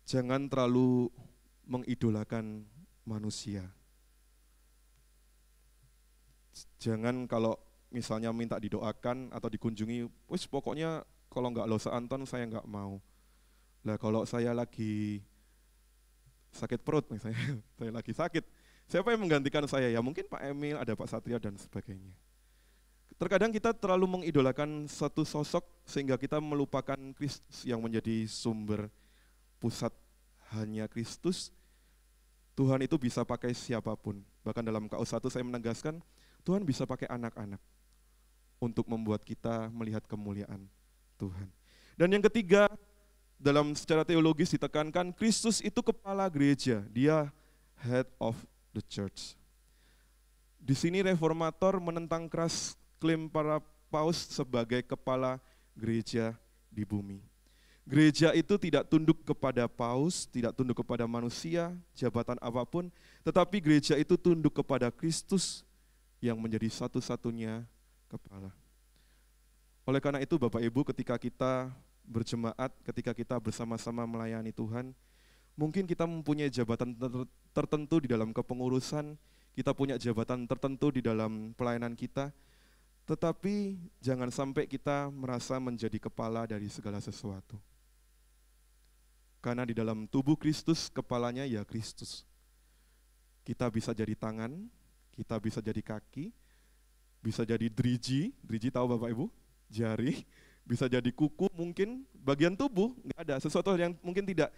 Jangan terlalu mengidolakan manusia. Jangan kalau misalnya minta didoakan atau dikunjungi, wis pokoknya kalau nggak Losa Anton saya nggak mau. Lah kalau saya lagi sakit perut misalnya, saya lagi sakit, siapa yang menggantikan saya? Ya mungkin Pak Emil, ada Pak Satria dan sebagainya. Terkadang kita terlalu mengidolakan satu sosok sehingga kita melupakan Kristus yang menjadi sumber pusat. Hanya Kristus. Tuhan itu bisa pakai siapapun. Bahkan dalam KO 1 saya menegaskan, Tuhan bisa pakai anak-anak untuk membuat kita melihat kemuliaan Tuhan. Dan yang ketiga, dalam secara teologis ditekankan, Kristus itu kepala gereja, dia head of the church. Di sini reformator menentang keras klaim para paus sebagai kepala gereja di bumi. Gereja itu tidak tunduk kepada paus, tidak tunduk kepada manusia, jabatan apapun, tetapi gereja itu tunduk kepada Kristus yang menjadi satu-satunya kepala. Oleh karena itu Bapak Ibu, ketika kita berjemaat, ketika kita bersama-sama melayani Tuhan, mungkin kita mempunyai jabatan tertentu di dalam kepengurusan, kita punya jabatan tertentu di dalam pelayanan kita, tetapi jangan sampai kita merasa menjadi kepala dari segala sesuatu. Karena di dalam tubuh Kristus, kepalanya ya Kristus. Kita bisa jadi tangan, kita bisa jadi kaki, bisa jadi driji tahu Bapak Ibu? Jari, bisa jadi kuku mungkin, bagian tubuh, nggak ada. Sesuatu yang mungkin tidak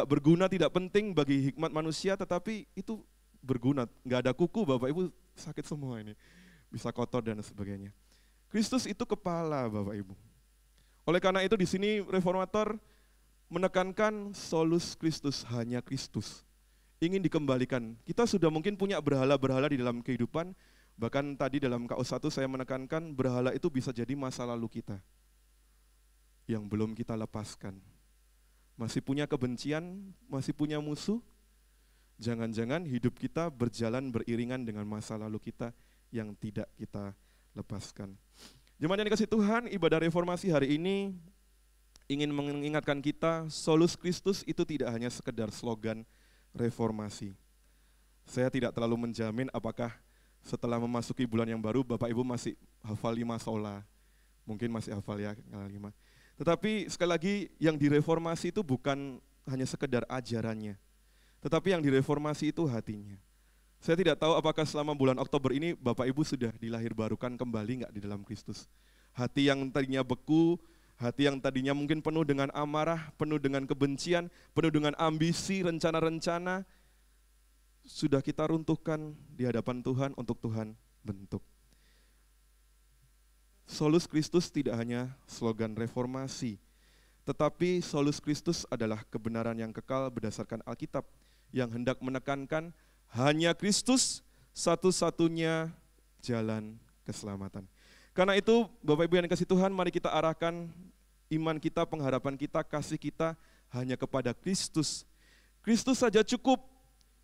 berguna, tidak penting bagi hikmat manusia, tetapi itu berguna. Nggak ada kuku Bapak Ibu, sakit semua ini. Bisa kotor dan sebagainya. Kristus itu kepala Bapak Ibu. Oleh karena itu di sini reformator menekankan solus Kristus, hanya Kristus. Ingin dikembalikan. Kita sudah mungkin punya berhala-berhala di dalam kehidupan, bahkan tadi dalam KO 1 saya menekankan berhala itu bisa jadi masa lalu kita yang belum kita lepaskan. Masih punya kebencian, masih punya musuh, jangan-jangan hidup kita berjalan beriringan dengan masa lalu kita yang tidak kita lepaskan. Jemaat yang dikasih Tuhan, ibadah reformasi hari ini ingin mengingatkan kita, Solus Christus itu tidak hanya sekedar slogan reformasi. Saya tidak terlalu menjamin apakah setelah memasuki bulan yang baru, Bapak Ibu masih hafal 5 sola. Mungkin masih hafal ya, 5. Tetapi sekali lagi, yang direformasi itu bukan hanya sekedar ajarannya, tetapi yang direformasi itu hatinya. Saya tidak tahu apakah selama bulan Oktober ini Bapak Ibu sudah dilahirbarukan kembali nggak di dalam Kristus. Hati yang tadinya beku, hati yang tadinya mungkin penuh dengan amarah, penuh dengan kebencian, penuh dengan ambisi, rencana-rencana, sudah kita runtuhkan di hadapan Tuhan untuk Tuhan bentuk. Solus Christus tidak hanya slogan reformasi, tetapi Solus Christus adalah kebenaran yang kekal berdasarkan Alkitab yang hendak menekankan hanya Kristus satu-satunya jalan keselamatan. Karena itu Bapak Ibu yang dikasihi Tuhan, mari kita arahkan iman kita, pengharapan kita, kasih kita hanya kepada Kristus. Kristus saja cukup,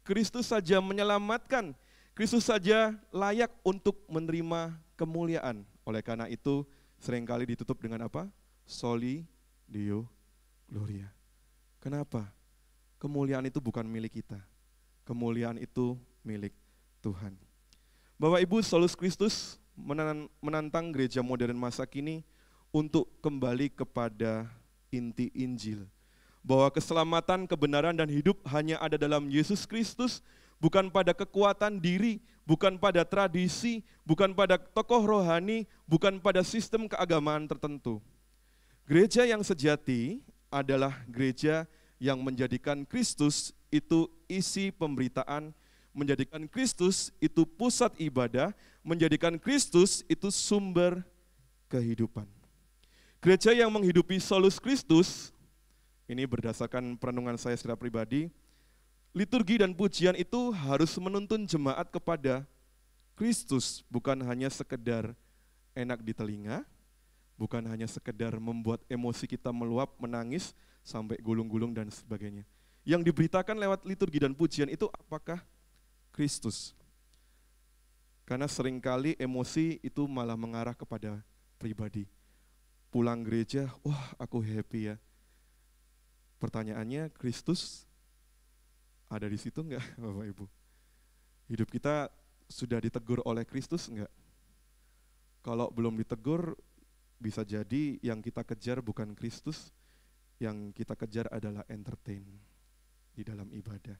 Kristus saja menyelamatkan, Kristus saja layak untuk menerima kemuliaan. Oleh karena itu seringkali ditutup dengan apa? Soli Deo Gloria. Kenapa? Kemuliaan itu bukan milik kita. Kemuliaan itu milik Tuhan. Bapak Ibu, Solus Christus menantang gereja modern masa kini untuk kembali kepada inti Injil. Bahwa keselamatan, kebenaran, dan hidup hanya ada dalam Yesus Kristus, bukan pada kekuatan diri, bukan pada tradisi, bukan pada tokoh rohani, bukan pada sistem keagamaan tertentu. Gereja yang sejati adalah gereja yang menjadikan Kristus itu isi pemberitaan, menjadikan Kristus itu pusat ibadah, menjadikan Kristus itu sumber kehidupan. Gereja yang menghidupi Solus Christus, ini berdasarkan perenungan saya secara pribadi, liturgi dan pujian itu harus menuntun jemaat kepada Kristus, bukan hanya sekedar enak di telinga, bukan hanya sekedar membuat emosi kita meluap, menangis, sampai gulung-gulung dan sebagainya. Yang diberitakan lewat liturgi dan pujian itu apakah Kristus? Karena seringkali emosi itu malah mengarah kepada pribadi. Pulang gereja, wah aku happy ya. Pertanyaannya, Kristus ada di situ enggak Bapak Ibu? Hidup kita sudah ditegur oleh Kristus enggak? Kalau belum ditegur, bisa jadi yang kita kejar bukan Kristus, yang kita kejar adalah entertain di dalam ibadah.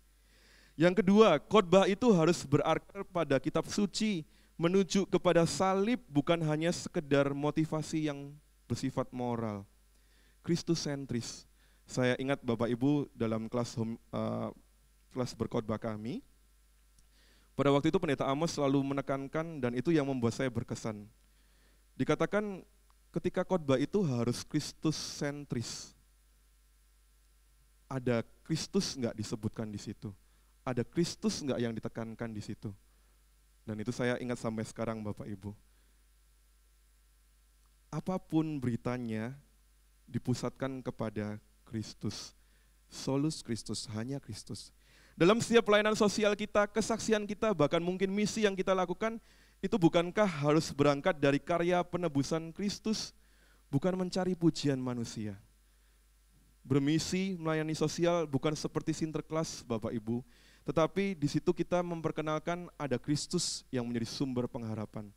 Yang kedua, khotbah itu harus berakar pada kitab suci, menuju kepada salib, bukan hanya sekedar motivasi yang bersifat moral. Kristus sentris. Saya ingat Bapak Ibu dalam kelas berkhotbah kami, pada waktu itu Pendeta Amos selalu menekankan, dan itu yang membuat saya berkesan. Dikatakan ketika khotbah itu harus Kristus sentris. Ada Kristus enggak disebutkan di situ? Ada Kristus enggak yang ditekankan di situ? Dan itu saya ingat sampai sekarang Bapak Ibu. Apapun beritanya dipusatkan kepada Kristus. Solus Christus, hanya Kristus. Dalam setiap pelayanan sosial kita, kesaksian kita, bahkan mungkin misi yang kita lakukan, itu bukankah harus berangkat dari karya penebusan Kristus, bukan mencari pujian manusia. Bermisi, melayani sosial bukan seperti Sinterklas Bapak Ibu, tetapi di situ kita memperkenalkan ada Kristus yang menjadi sumber pengharapan.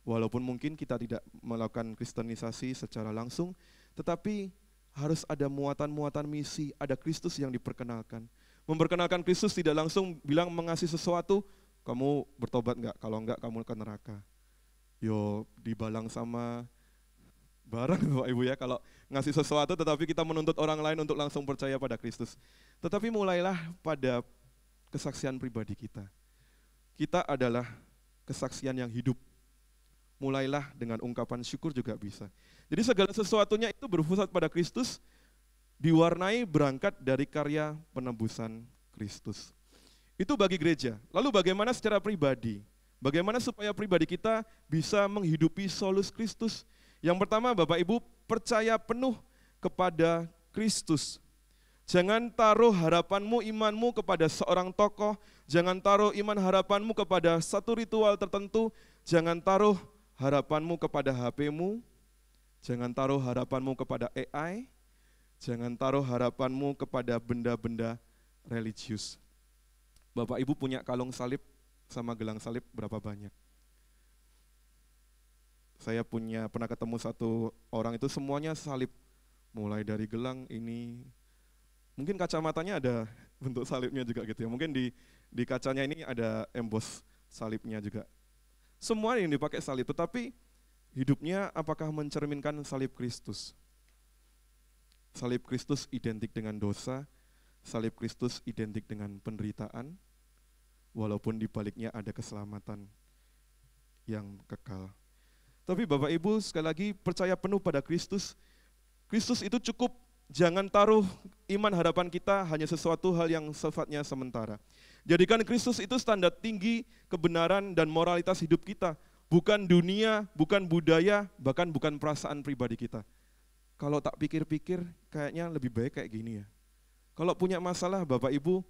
Walaupun mungkin kita tidak melakukan kristenisasi secara langsung, tetapi harus ada muatan-muatan misi, ada Kristus yang diperkenalkan. Memperkenalkan Kristus tidak langsung bilang mengasihi sesuatu, kamu bertobat enggak? Kalau enggak kamu ke neraka. Yo dibalang sama barang Bapak Ibu ya, kalau ngasih sesuatu tetapi kita menuntut orang lain untuk langsung percaya pada Kristus. Tetapi mulailah pada kesaksian pribadi kita. Kita adalah kesaksian yang hidup. Mulailah dengan ungkapan syukur juga bisa. Jadi segala sesuatunya itu berpusat pada Kristus, diwarnai berangkat dari karya penebusan Kristus. Itu bagi gereja. Lalu bagaimana secara pribadi? Bagaimana supaya pribadi kita bisa menghidupi Solus Christus? Yang pertama Bapak Ibu, percaya penuh kepada Kristus. Jangan taruh harapanmu, imanmu kepada seorang tokoh, jangan taruh iman harapanmu kepada satu ritual tertentu, jangan taruh harapanmu kepada HP-mu, jangan taruh harapanmu kepada AI, Jangan taruh harapanmu kepada benda-benda religius. Bapak Ibu punya kalung salib sama gelang salib berapa banyak? Saya pernah ketemu satu orang itu semuanya salib. Mulai dari gelang ini, mungkin kacamatanya ada bentuk salibnya juga gitu ya. Mungkin di kacanya ini ada emboss salibnya juga. Semua yang dipakai salib, tetapi hidupnya apakah mencerminkan salib Kristus? Salib Kristus identik dengan dosa, salib Kristus identik dengan penderitaan, walaupun di baliknya ada keselamatan yang kekal. Tapi Bapak Ibu sekali lagi percaya penuh pada Kristus. Kristus itu cukup, jangan taruh iman harapan kita hanya sesuatu hal yang sifatnya sementara. Jadikan Kristus itu standar tinggi kebenaran dan moralitas hidup kita. Bukan dunia, bukan budaya, bahkan bukan perasaan pribadi kita. Kalau tak pikir-pikir, kayaknya lebih baik kayak gini ya. Kalau punya masalah Bapak Ibu,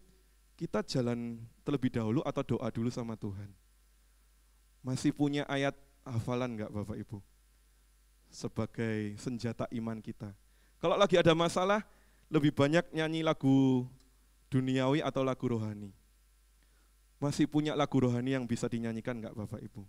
kita jalan terlebih dahulu atau doa dulu sama Tuhan. Masih punya ayat hafalan enggak Bapak Ibu? Sebagai senjata iman kita. Kalau lagi ada masalah, lebih banyak nyanyi lagu duniawi atau lagu rohani. Masih punya lagu rohani yang bisa dinyanyikan enggak Bapak Ibu?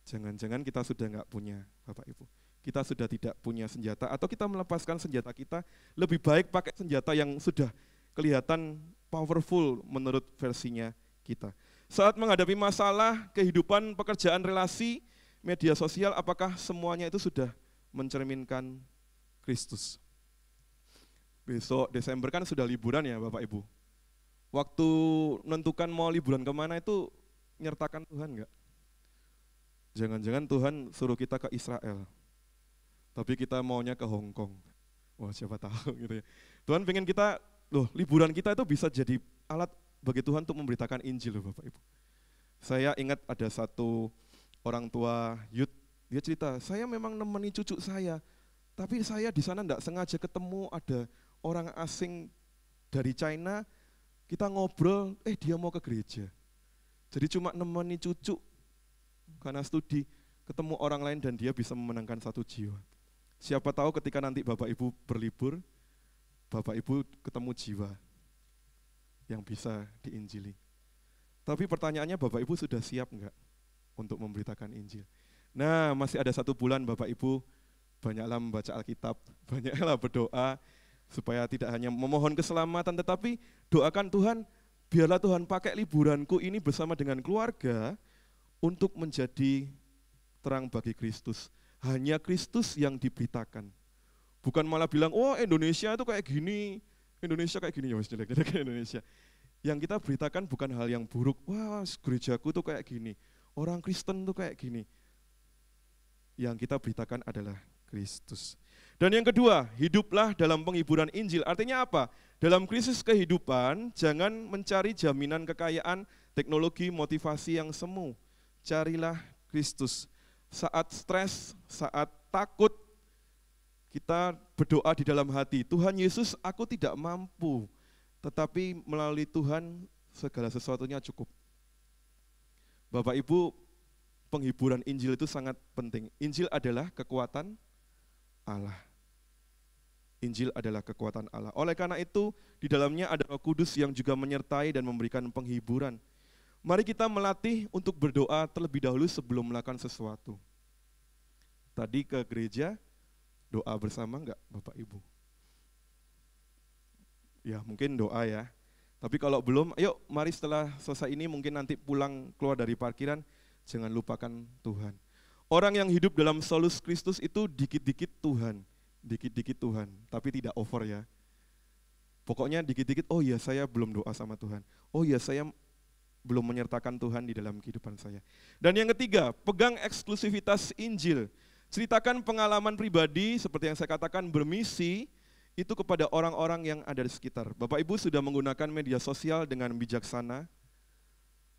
Jangan-jangan kita sudah enggak punya Bapak Ibu. Kita sudah tidak punya senjata atau kita melepaskan senjata kita, lebih baik pakai senjata yang sudah kelihatan powerful menurut versinya kita. Saat menghadapi masalah, kehidupan, pekerjaan, relasi, media sosial, apakah semuanya itu sudah mencerminkan Kristus? Besok Desember kan sudah liburan ya Bapak Ibu. Waktu menentukan mau liburan kemana itu nyertakan Tuhan enggak? Jangan-jangan Tuhan suruh kita ke Israel, tapi kita maunya ke Hong Kong. Wah siapa tahu gitu ya. Tuhan pengen kita, liburan kita itu bisa jadi alat bagi Tuhan untuk memberitakan Injil loh Bapak Ibu. Saya ingat ada satu orang tua youth, dia cerita, saya memang nemeni cucu saya, tapi saya di sana enggak sengaja ketemu ada orang asing dari China, kita ngobrol, dia mau ke gereja. Jadi cuma nemeni cucu, karena studi, ketemu orang lain dan dia bisa memenangkan satu jiwa. Siapa tahu ketika nanti Bapak Ibu berlibur, Bapak Ibu ketemu jiwa yang bisa diinjili. Tapi pertanyaannya Bapak Ibu sudah siap enggak untuk memberitakan Injil? Nah, masih ada 1 bulan Bapak Ibu, banyaklah membaca Alkitab, banyaklah berdoa, supaya tidak hanya memohon keselamatan, tetapi doakan Tuhan, biarlah Tuhan pakai liburanku ini bersama dengan keluarga, untuk menjadi terang bagi Kristus. Hanya Kristus yang diberitakan. Bukan malah bilang, oh Indonesia itu kayak gini, Indonesia kayak gini, ya mas jelek Indonesia. Yang kita beritakan bukan hal yang buruk, wah gerejaku tuh kayak gini, orang Kristen tuh kayak gini. Yang kita beritakan adalah Kristus. Dan yang kedua, hiduplah dalam penghiburan Injil. Artinya apa? Dalam krisis kehidupan, jangan mencari jaminan kekayaan, teknologi, motivasi yang semu. Carilah Kristus. Saat stres, saat takut, kita berdoa di dalam hati, Tuhan Yesus, aku tidak mampu, tetapi melalui Tuhan segala sesuatunya cukup. Bapak Ibu, penghiburan Injil itu sangat penting. Injil adalah kekuatan Allah. Injil adalah kekuatan Allah. Oleh karena itu, di dalamnya ada Roh Kudus yang juga menyertai dan memberikan penghiburan. Mari kita melatih untuk berdoa terlebih dahulu sebelum melakukan sesuatu. Tadi ke gereja, doa bersama enggak Bapak Ibu? Ya mungkin doa ya. Tapi kalau belum, ayo mari setelah selesai ini mungkin nanti pulang keluar dari parkiran, jangan lupakan Tuhan. Orang yang hidup dalam solus Kristus itu dikit-dikit Tuhan, tapi tidak over ya. Pokoknya dikit-dikit, oh ya saya belum doa sama Tuhan, oh ya saya belum menyertakan Tuhan di dalam kehidupan saya. Dan yang ketiga, pegang eksklusivitas Injil. Ceritakan pengalaman pribadi seperti yang saya katakan bermisi itu kepada orang-orang yang ada di sekitar. Bapak Ibu sudah menggunakan media sosial dengan bijaksana.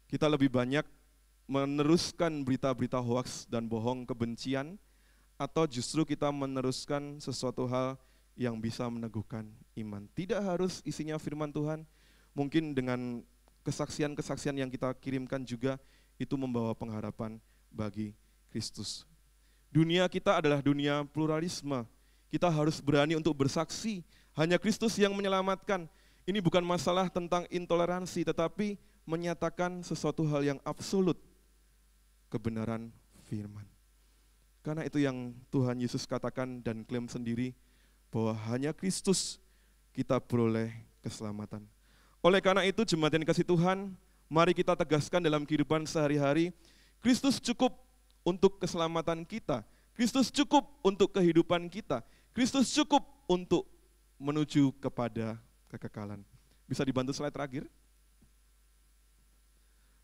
Kita lebih banyak meneruskan berita-berita hoaks dan bohong kebencian, atau justru kita meneruskan sesuatu hal yang bisa meneguhkan iman. Tidak harus isinya firman Tuhan, mungkin dengan kesaksian-kesaksian yang kita kirimkan juga itu membawa pengharapan bagi Kristus. Dunia kita adalah dunia pluralisme. Kita harus berani untuk bersaksi Hanya Kristus yang menyelamatkan. Ini bukan masalah tentang intoleransi, tetapi menyatakan sesuatu hal yang absolut, kebenaran firman. Karena itu yang Tuhan Yesus katakan dan klaim sendiri, bahwa hanya Kristus kita beroleh keselamatan. Oleh karena itu, jemaat yang dikasihi Tuhan, mari kita tegaskan dalam kehidupan sehari-hari, Kristus cukup untuk keselamatan kita, Kristus cukup untuk kehidupan kita, Kristus cukup untuk menuju kepada kekekalan. Bisa dibantu slide terakhir?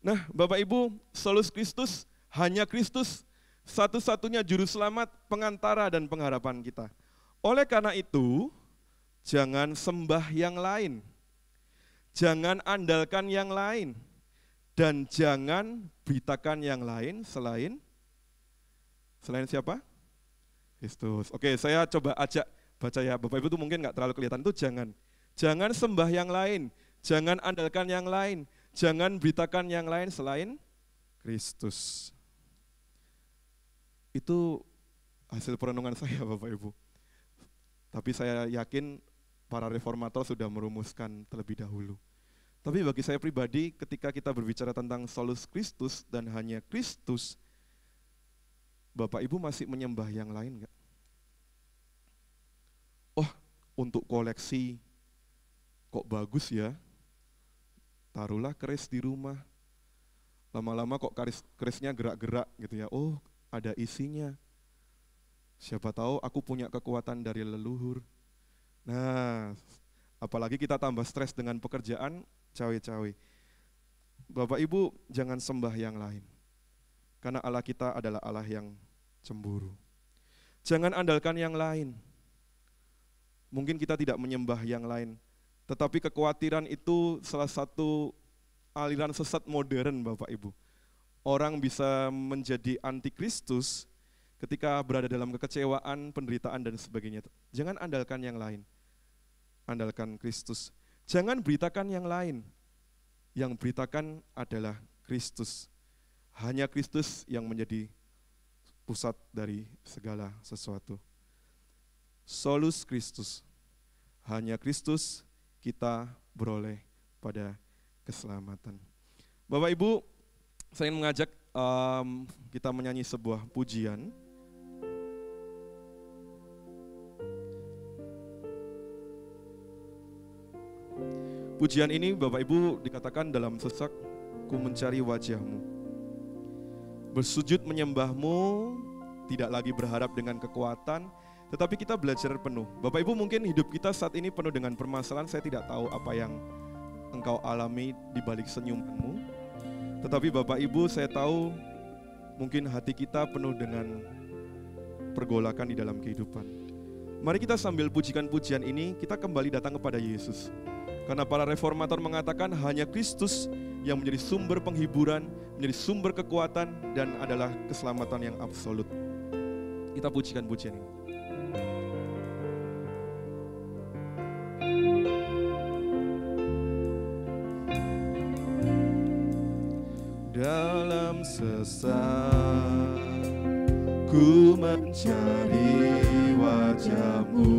Nah, Bapak Ibu, solus Kristus, hanya Kristus, satu-satunya juru selamat, pengantara dan pengharapan kita. Oleh karena itu, jangan sembah yang lain, jangan andalkan yang lain, dan jangan beritakan yang lain selain siapa? Kristus. Oke, saya coba ajak baca ya, Bapak Ibu itu mungkin nggak terlalu kelihatan, itu jangan sembah yang lain, jangan andalkan yang lain, jangan beritakan yang lain selain Kristus. Itu hasil perenungan saya, Bapak Ibu. Tapi saya yakin para reformator sudah merumuskan terlebih dahulu. Tapi bagi saya pribadi, ketika kita berbicara tentang solus Kristus dan hanya Kristus, Bapak Ibu masih menyembah yang lain enggak? Oh, untuk koleksi kok bagus ya, taruhlah keris di rumah. Lama-lama kok kerisnya gerak-gerak gitu ya, oh ada isinya. Siapa tahu aku punya kekuatan dari leluhur. Nah, apalagi kita tambah stres dengan pekerjaan, cawe-cawe. Bapak Ibu jangan sembah yang lain, karena Allah kita adalah Allah yang cemburu. Jangan andalkan yang lain. Mungkin kita tidak menyembah yang lain, tetapi kekhawatiran itu salah satu aliran sesat modern, Bapak Ibu. Orang bisa menjadi antikristus ketika berada dalam kekecewaan, penderitaan dan sebagainya. Jangan andalkan yang lain, andalkan Kristus. Jangan beritakan yang lain, yang beritakan adalah Kristus. Hanya Kristus yang menjadi pusat dari segala sesuatu. Solus Kristus, hanya Kristus kita beroleh pada keselamatan. Bapak Ibu, saya ingin mengajak kita menyanyi sebuah pujian. Pujian ini Bapak Ibu dikatakan dalam sesak, ku mencari wajahmu. Bersujud menyembahmu, tidak lagi berharap dengan kekuatan, tetapi kita belajar penuh. Bapak Ibu mungkin hidup kita saat ini penuh dengan permasalahan, saya tidak tahu apa yang engkau alami di balik senyumanmu. Tetapi Bapak Ibu saya tahu mungkin hati kita penuh dengan pergolakan di dalam kehidupan. Mari kita sambil pujikan pujian ini, kita kembali datang kepada Yesus. Karena para reformator mengatakan hanya Kristus yang menjadi sumber penghiburan, menjadi sumber kekuatan, dan adalah keselamatan yang absolut. Kita pujikan pujian ini. Dalam sesak ku mencari wajahmu,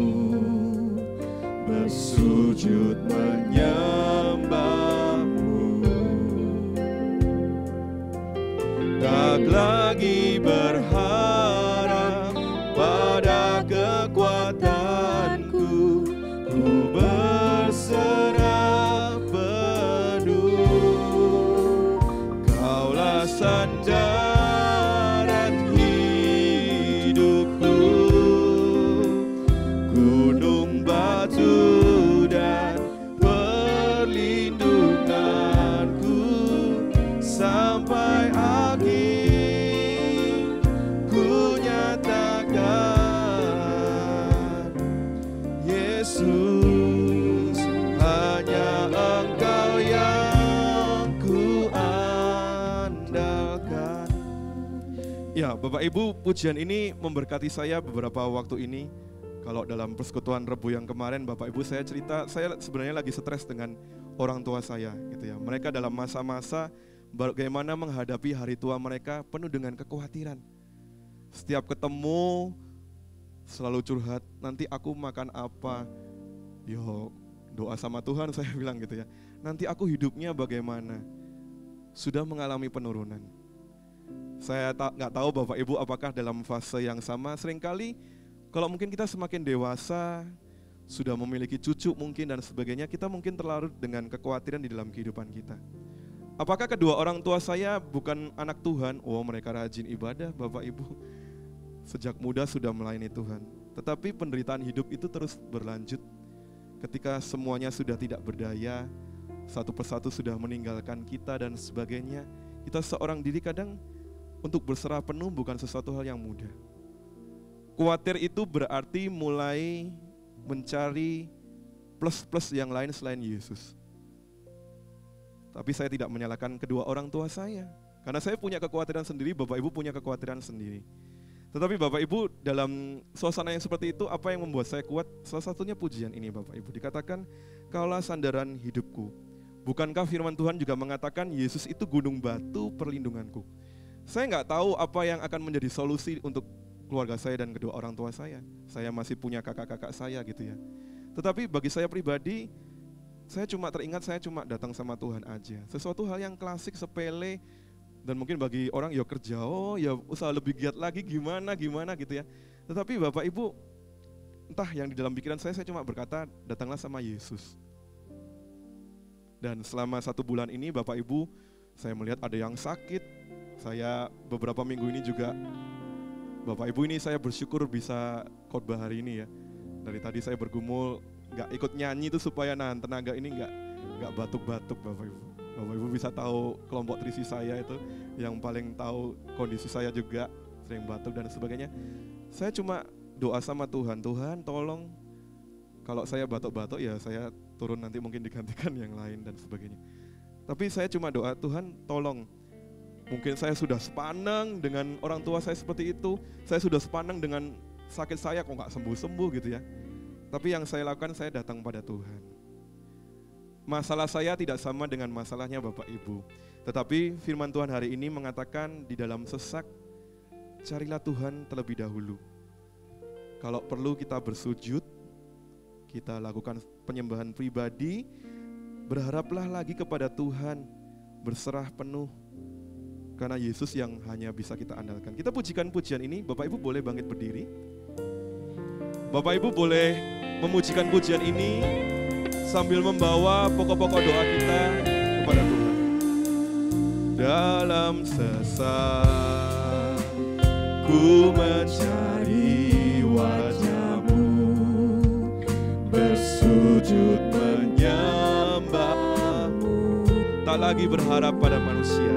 bersujud menyembahmu, tak lagi berharap pada kekuatanku, ku berserah penuh, kaulah sandaran hidupku, gunung batu dan perlindunganku, sampai akhir ku nyatakan, Yesus hanya Engkau yang ku andalkan. Ya, Bapak Ibu, pujian ini memberkati saya beberapa waktu ini. Kalau dalam persekutuan Rebu yang kemarin, Bapak Ibu saya cerita, saya sebenarnya lagi stres dengan orang tua saya, gitu ya. Mereka dalam masa-masa bagaimana menghadapi hari tua mereka penuh dengan kekhawatiran. Setiap ketemu selalu curhat, nanti aku makan apa, Yo, doa sama Tuhan saya bilang gitu ya. Nanti aku hidupnya bagaimana? Sudah mengalami penurunan. Saya nggak tahu Bapak Ibu apakah dalam fase yang sama. Seringkali kalau mungkin kita semakin dewasa, sudah memiliki cucu mungkin dan sebagainya, kita mungkin terlarut dengan kekhawatiran di dalam kehidupan kita. Apakah kedua orang tua saya bukan anak Tuhan? Oh, mereka rajin ibadah Bapak Ibu. Sejak muda sudah melayani Tuhan. Tetapi penderitaan hidup itu terus berlanjut. Ketika semuanya sudah tidak berdaya, satu persatu sudah meninggalkan kita dan sebagainya, kita seorang diri kadang untuk berserah penuh bukan sesuatu hal yang mudah. Khawatir itu berarti mulai mencari plus-plus yang lain selain Yesus. Tapi saya tidak menyalahkan kedua orang tua saya, karena saya punya kekhawatiran sendiri, Bapak Ibu punya kekhawatiran sendiri. Tetapi Bapak Ibu dalam suasana yang seperti itu, apa yang membuat saya kuat? Salah satunya pujian ini Bapak Ibu, dikatakan, "Kaulah sandaran hidupku." Bukankah firman Tuhan juga mengatakan Yesus itu gunung batu perlindunganku? Saya nggak tahu apa yang akan menjadi solusi untuk keluarga saya dan kedua orang tua saya. Saya masih punya kakak-kakak saya gitu ya. Tetapi bagi saya pribadi, saya cuma teringat saya cuma datang sama Tuhan aja. Sesuatu hal yang klasik, sepele, dan mungkin bagi orang ya kerja, oh ya usaha lebih giat lagi gimana gitu ya. Tetapi Bapak Ibu, entah yang di dalam pikiran saya cuma berkata, datanglah sama Yesus. Dan selama 1 bulan ini Bapak Ibu, saya melihat ada yang sakit. Saya beberapa minggu ini juga, Bapak Ibu ini saya bersyukur bisa khotbah hari ini ya. Dari tadi saya bergumul, gak ikut nyanyi itu supaya nahan tenaga ini gak batuk-batuk Bapak Ibu. Bapak Ibu bisa tahu kelompok trisi saya itu yang paling tahu kondisi saya juga, sering batuk dan sebagainya. Saya cuma doa sama Tuhan, Tuhan tolong kalau saya batuk-batuk ya saya turun nanti mungkin digantikan yang lain dan sebagainya. Tapi saya cuma doa, Tuhan tolong. Mungkin saya sudah sepaneng dengan orang tua saya seperti itu, saya sudah sepaneng dengan sakit saya kok gak sembuh-sembuh gitu ya. Tapi yang saya lakukan, saya datang pada Tuhan. Masalah saya tidak sama dengan masalahnya Bapak Ibu. Tetapi firman Tuhan hari ini mengatakan di dalam sesak, carilah Tuhan terlebih dahulu. Kalau perlu kita bersujud, kita lakukan penyembahan pribadi, berharaplah lagi kepada Tuhan, berserah penuh. Karena Yesus yang hanya bisa kita andalkan. Kita pujikan pujian ini, Bapak Ibu boleh bangkit berdiri. Bapak Ibu boleh memujikan pujian ini sambil membawa pokok-pokok doa kita kepada Tuhan. Dalam sesak ku mencari wajah-Mu, bersujud menyembah-Mu, tak lagi berharap pada manusia,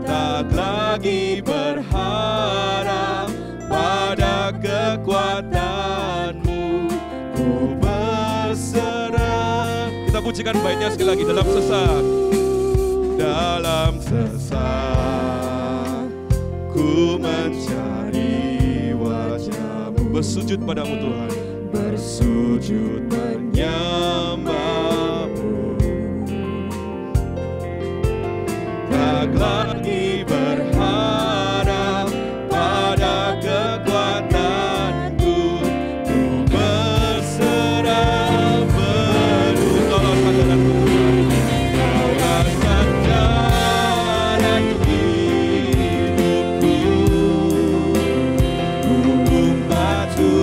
tak lagi berharap pada kekuatan-Mu, ku berserah. Kita pujikan baitnya sekali lagi, dalam sesak. Dalam sesak ku mencari wajah-Mu, bersujud padamu Tuhan, bersujud menyembah-Mu, tak lagi berharap pada kekuatanku, ku berserah penuh. Kaulah sandaranku Tuhan, Kaulah sandaran hidupku, gunung batu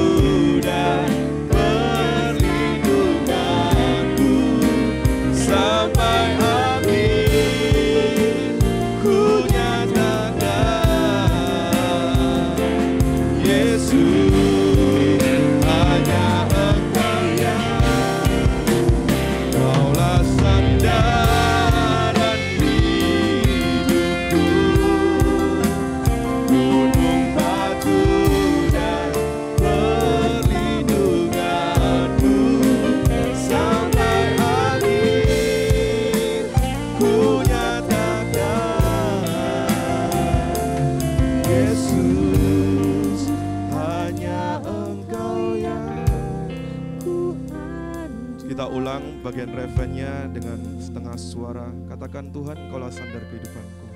dan perlindunganku, sampai akhir ku nyatakan, Yesus hanya Engkau yang, Kaulah sandaran hidupku, gunung batu dan perlindunganku, sampai akhir ku nyatakan, Yesus hanya Engkau yang ku andalkan. Kita ulang bagian refrennya dengan setengah suara. Katakan, Tuhan Kaulah sandar kehidupanku,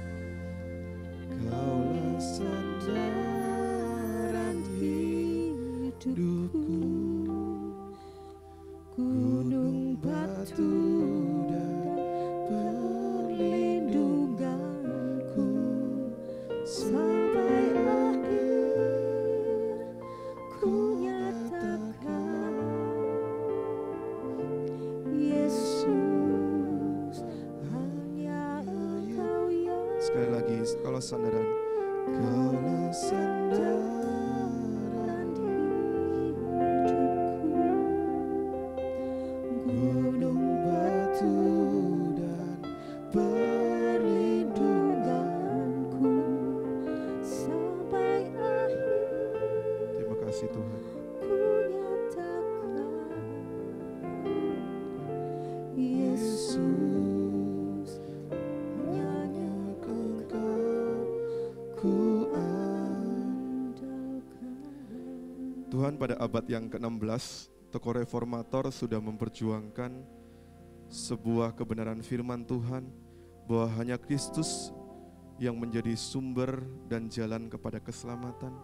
Kaulah sandaran hidupku, sampai akhir ku nyatakan Yesus hanya Engkau yang Sekali lagi, kalau sandaran, kalau sandaran gunung batu dan perlindunganku sampai akhir terima kasih Tuhan. ku nyatakan Yesus hanya Engkau ku andalkan. Tuhan, pada abad yang ke-16, tokoh reformator sudah memperjuangkan sebuah kebenaran firman Tuhan bahwa hanya Kristus yang menjadi sumber dan jalan kepada keselamatan.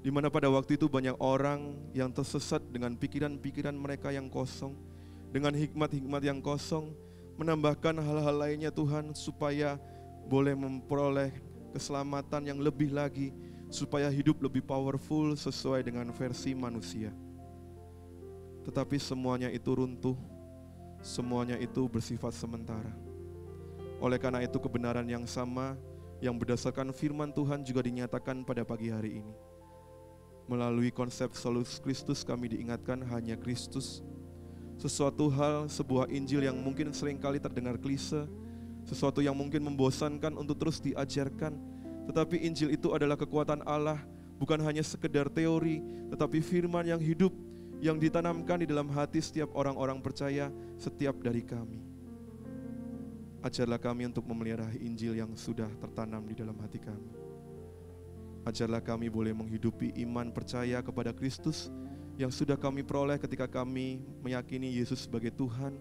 Di mana pada waktu itu banyak orang yang tersesat dengan pikiran-pikiran mereka yang kosong, dengan hikmat-hikmat yang kosong, menambahkan hal-hal lainnya Tuhan supaya boleh memperoleh keselamatan yang lebih lagi, supaya hidup lebih powerful sesuai dengan versi manusia. Tetapi semuanya itu runtuh, semuanya itu bersifat sementara. Oleh karena itu kebenaran yang sama yang berdasarkan firman Tuhan juga dinyatakan pada pagi hari ini. Melalui konsep Solus Christus kami diingatkan hanya Kristus. Sesuatu hal, sebuah Injil yang mungkin seringkali terdengar klise, sesuatu yang mungkin membosankan untuk terus diajarkan, tetapi Injil itu adalah kekuatan Allah, bukan hanya sekedar teori, tetapi firman yang hidup, yang ditanamkan di dalam hati setiap orang-orang percaya, setiap dari kami. Ajarlah kami untuk memelihara Injil yang sudah tertanam di dalam hati kami. Ajarlah kami boleh menghidupi iman percaya kepada Kristus yang sudah kami peroleh ketika kami meyakini Yesus sebagai Tuhan.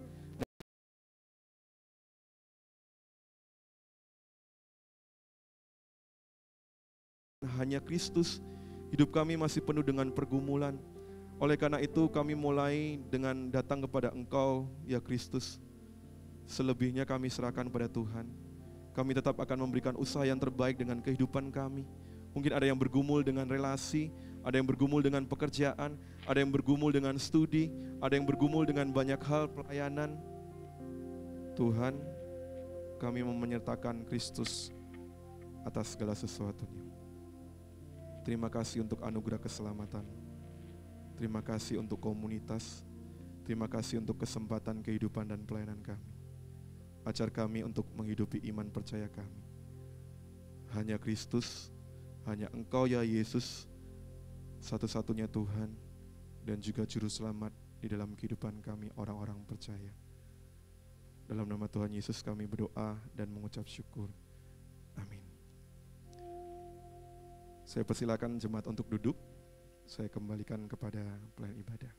Hanya Kristus, hidup kami masih penuh dengan pergumulan. Oleh karena itu kami mulai dengan datang kepada Engkau, ya Kristus. Selebihnya kami serahkan pada Tuhan. Kami tetap akan memberikan usaha yang terbaik dengan kehidupan kami. Mungkin ada yang bergumul dengan relasi, ada yang bergumul dengan pekerjaan, ada yang bergumul dengan studi, ada yang bergumul dengan banyak hal pelayanan. Tuhan, kami mau menyertakan Kristus atas segala sesuatunya. Terima kasih untuk anugerah keselamatan. Terima kasih untuk komunitas. Terima kasih untuk kesempatan kehidupan dan pelayanan kami. Ajar kami untuk menghidupi iman percaya kami. Hanya Kristus, hanya Engkau ya Yesus, satu-satunya Tuhan dan juga Juru Selamat di dalam kehidupan kami orang-orang percaya. Dalam nama Tuhan Yesus kami berdoa dan mengucap syukur. Amin. Saya persilakan jemaat untuk duduk. Saya kembalikan kepada pelayan ibadah.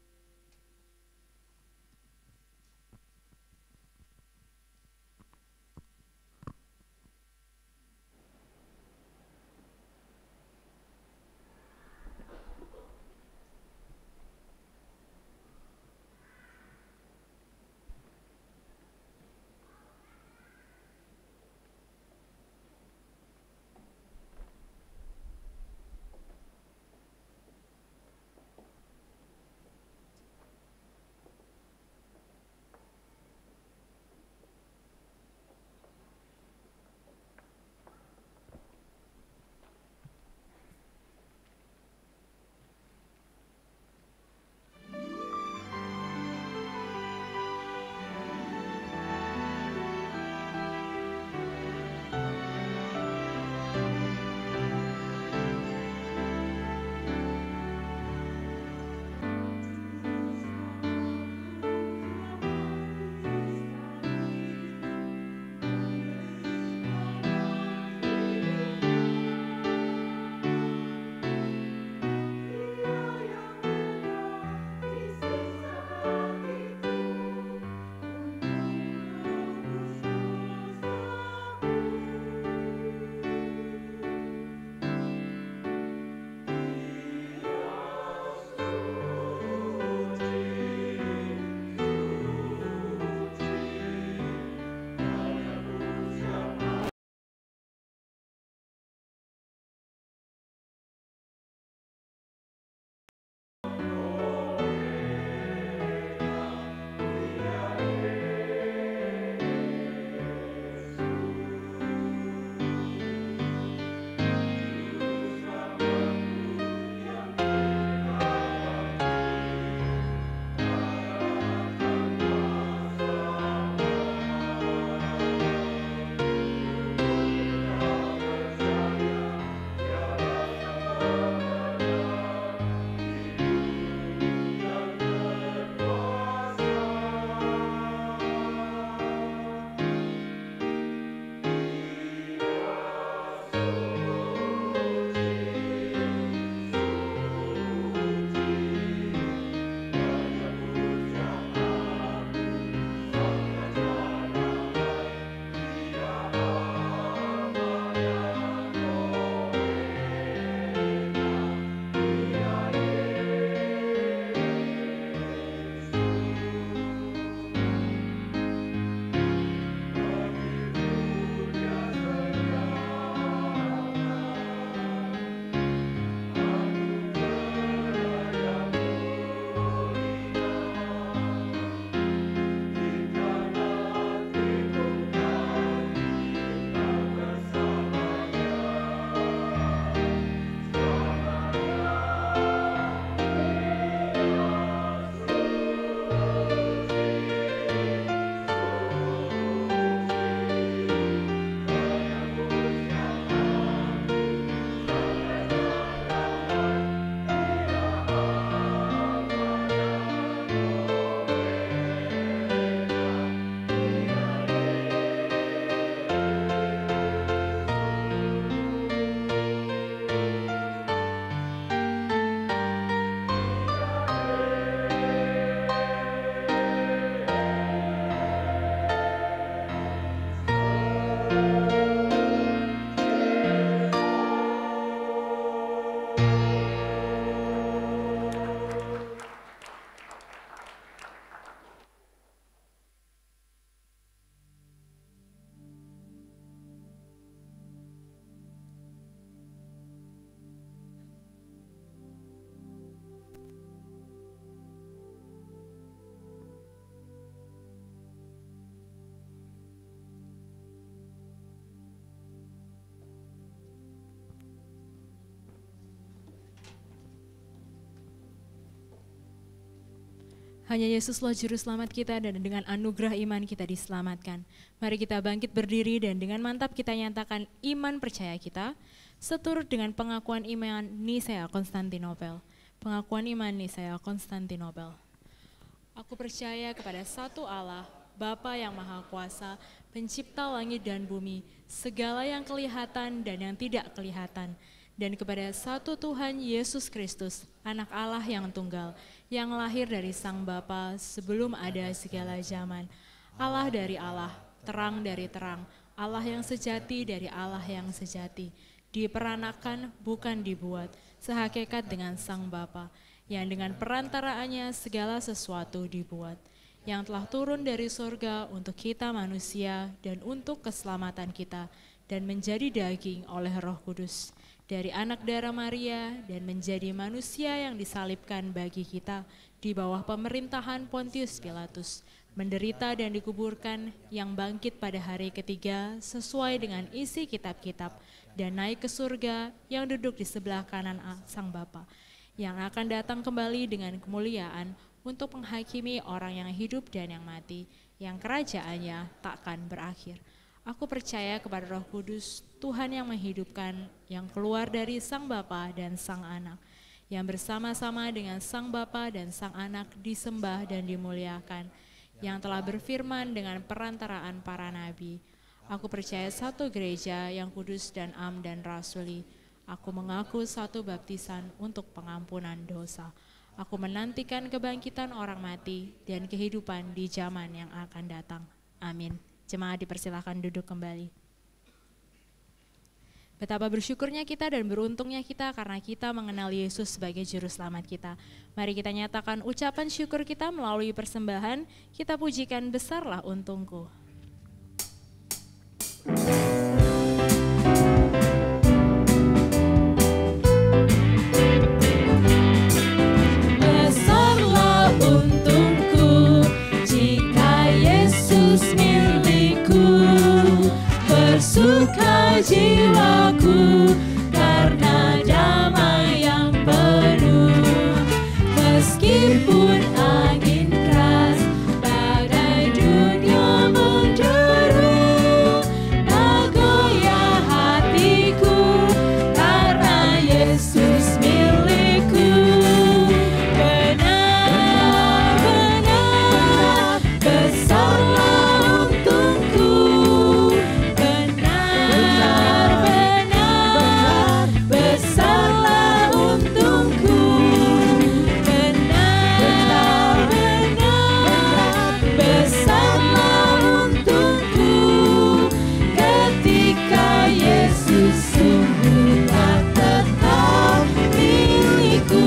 Hanya Yesuslah Juru Selamat kita dan dengan anugerah iman kita diselamatkan. Mari kita bangkit berdiri dan dengan mantap kita nyatakan iman percaya kita seturut dengan pengakuan iman Nisea Konstantinopel. Pengakuan iman Nisea Konstantinopel. Aku percaya kepada satu Allah, Bapa yang Maha Kuasa, pencipta langit dan bumi, segala yang kelihatan dan yang tidak kelihatan, dan kepada satu Tuhan Yesus Kristus, Anak Allah yang tunggal, yang lahir dari Sang Bapa sebelum ada segala zaman, Allah dari Allah, terang dari terang, Allah yang sejati dari Allah yang sejati, diperanakan bukan dibuat, sehakikat dengan Sang Bapa, yang dengan perantaraannya segala sesuatu dibuat, yang telah turun dari surga untuk kita manusia dan untuk keselamatan kita, dan menjadi daging oleh Roh Kudus, dari anak darah Maria dan menjadi manusia yang disalibkan bagi kita di bawah pemerintahan Pontius Pilatus, menderita dan dikuburkan, yang bangkit pada hari ketiga sesuai dengan isi kitab-kitab, dan naik ke surga, yang duduk di sebelah kanan Sang Bapa, yang akan datang kembali dengan kemuliaan untuk menghakimi orang yang hidup dan yang mati, yang kerajaannya takkan berakhir. Aku percaya kepada Roh Kudus, Tuhan yang menghidupkan, yang keluar dari Sang Bapa dan Sang Anak, yang bersama-sama dengan Sang Bapa dan Sang Anak disembah dan dimuliakan, yang telah berfirman dengan perantaraan para nabi. Aku percaya satu gereja yang kudus dan am dan rasuli. Aku mengaku satu baptisan untuk pengampunan dosa. Aku menantikan kebangkitan orang mati dan kehidupan di zaman yang akan datang. Amin. Jemaat dipersilakan duduk kembali. Betapa bersyukurnya kita dan beruntungnya kita karena kita mengenal Yesus sebagai Juru Selamat kita. Mari kita nyatakan ucapan syukur kita melalui persembahan. Kita pujikan besarlah untungku. Besarlah untungku jika Yesus milikku, bersuka jiwaku karena damai yang penuh. Meskipun angin keras, badai dunia menderu, tak goyah hatiku karena Yesus milikku. Benar-benar besarlah untungku, benar-benar besarlah untungku, benar-benar besarlah untungku, ketika Yesus sungguh tak tetap milikku.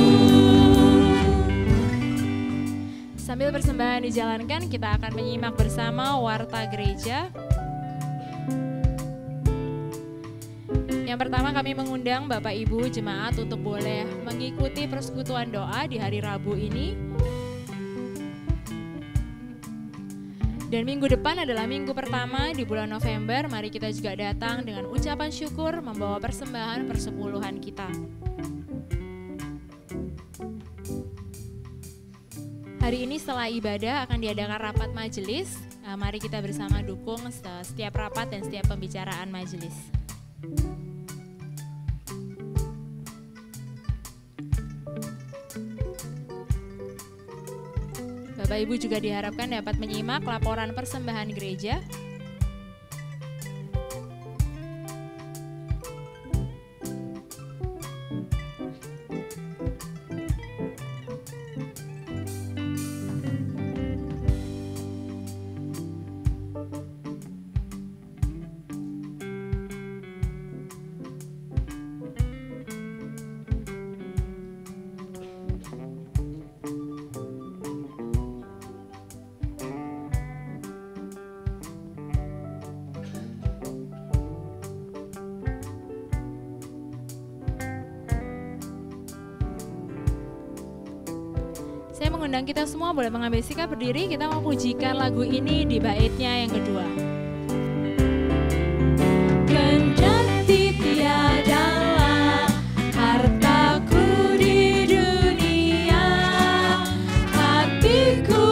Sambil persembahan dijalankan, kita akan menyimak bersama Warta Gereja. Yang pertama kami mengundang Bapak Ibu Jemaat untuk boleh mengikuti persekutuan doa di hari Rabu ini. Dan minggu depan adalah minggu pertama di bulan November. Mari kita juga datang dengan ucapan syukur membawa persembahan persepuluhan kita. Hari ini setelah ibadah akan diadakan rapat majelis. Mari kita bersama dukung setiap rapat dan setiap pembicaraan majelis. Bapak Ibu juga diharapkan dapat menyimak laporan persembahan gereja. Saya mengundang kita semua boleh mengambil sikap berdiri, kita mau pujikan lagu ini di baitnya yang kedua. Kendati tiadalah hartaku di dunia, hatiku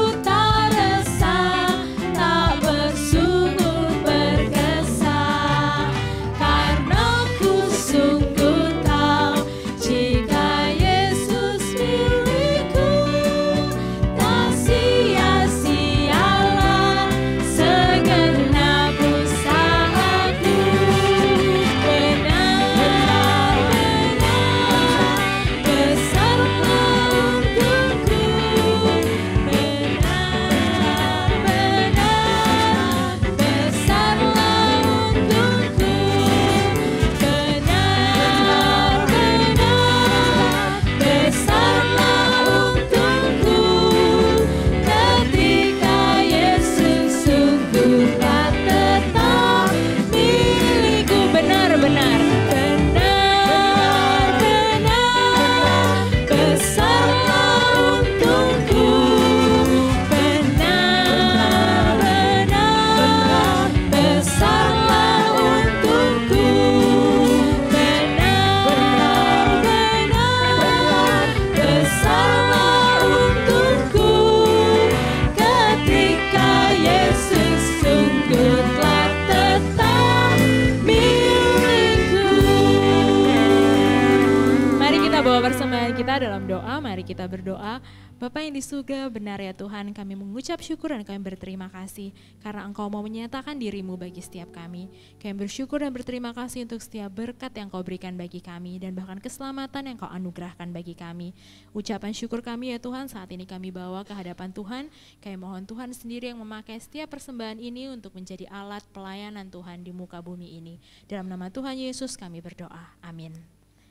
persembahan kita dalam doa, mari kita berdoa. Bapa yang di surga, benar ya Tuhan, kami mengucap syukur dan kami berterima kasih karena Engkau mau menyatakan diri-Mu bagi setiap kami. Kami bersyukur dan berterima kasih untuk setiap berkat yang Kau berikan bagi kami dan bahkan keselamatan yang Kau anugerahkan bagi kami. Ucapan syukur kami ya Tuhan saat ini kami bawa ke hadapan Tuhan. Kami mohon Tuhan sendiri yang memakai setiap persembahan ini untuk menjadi alat pelayanan Tuhan di muka bumi ini. Dalam nama Tuhan Yesus kami berdoa. Amin.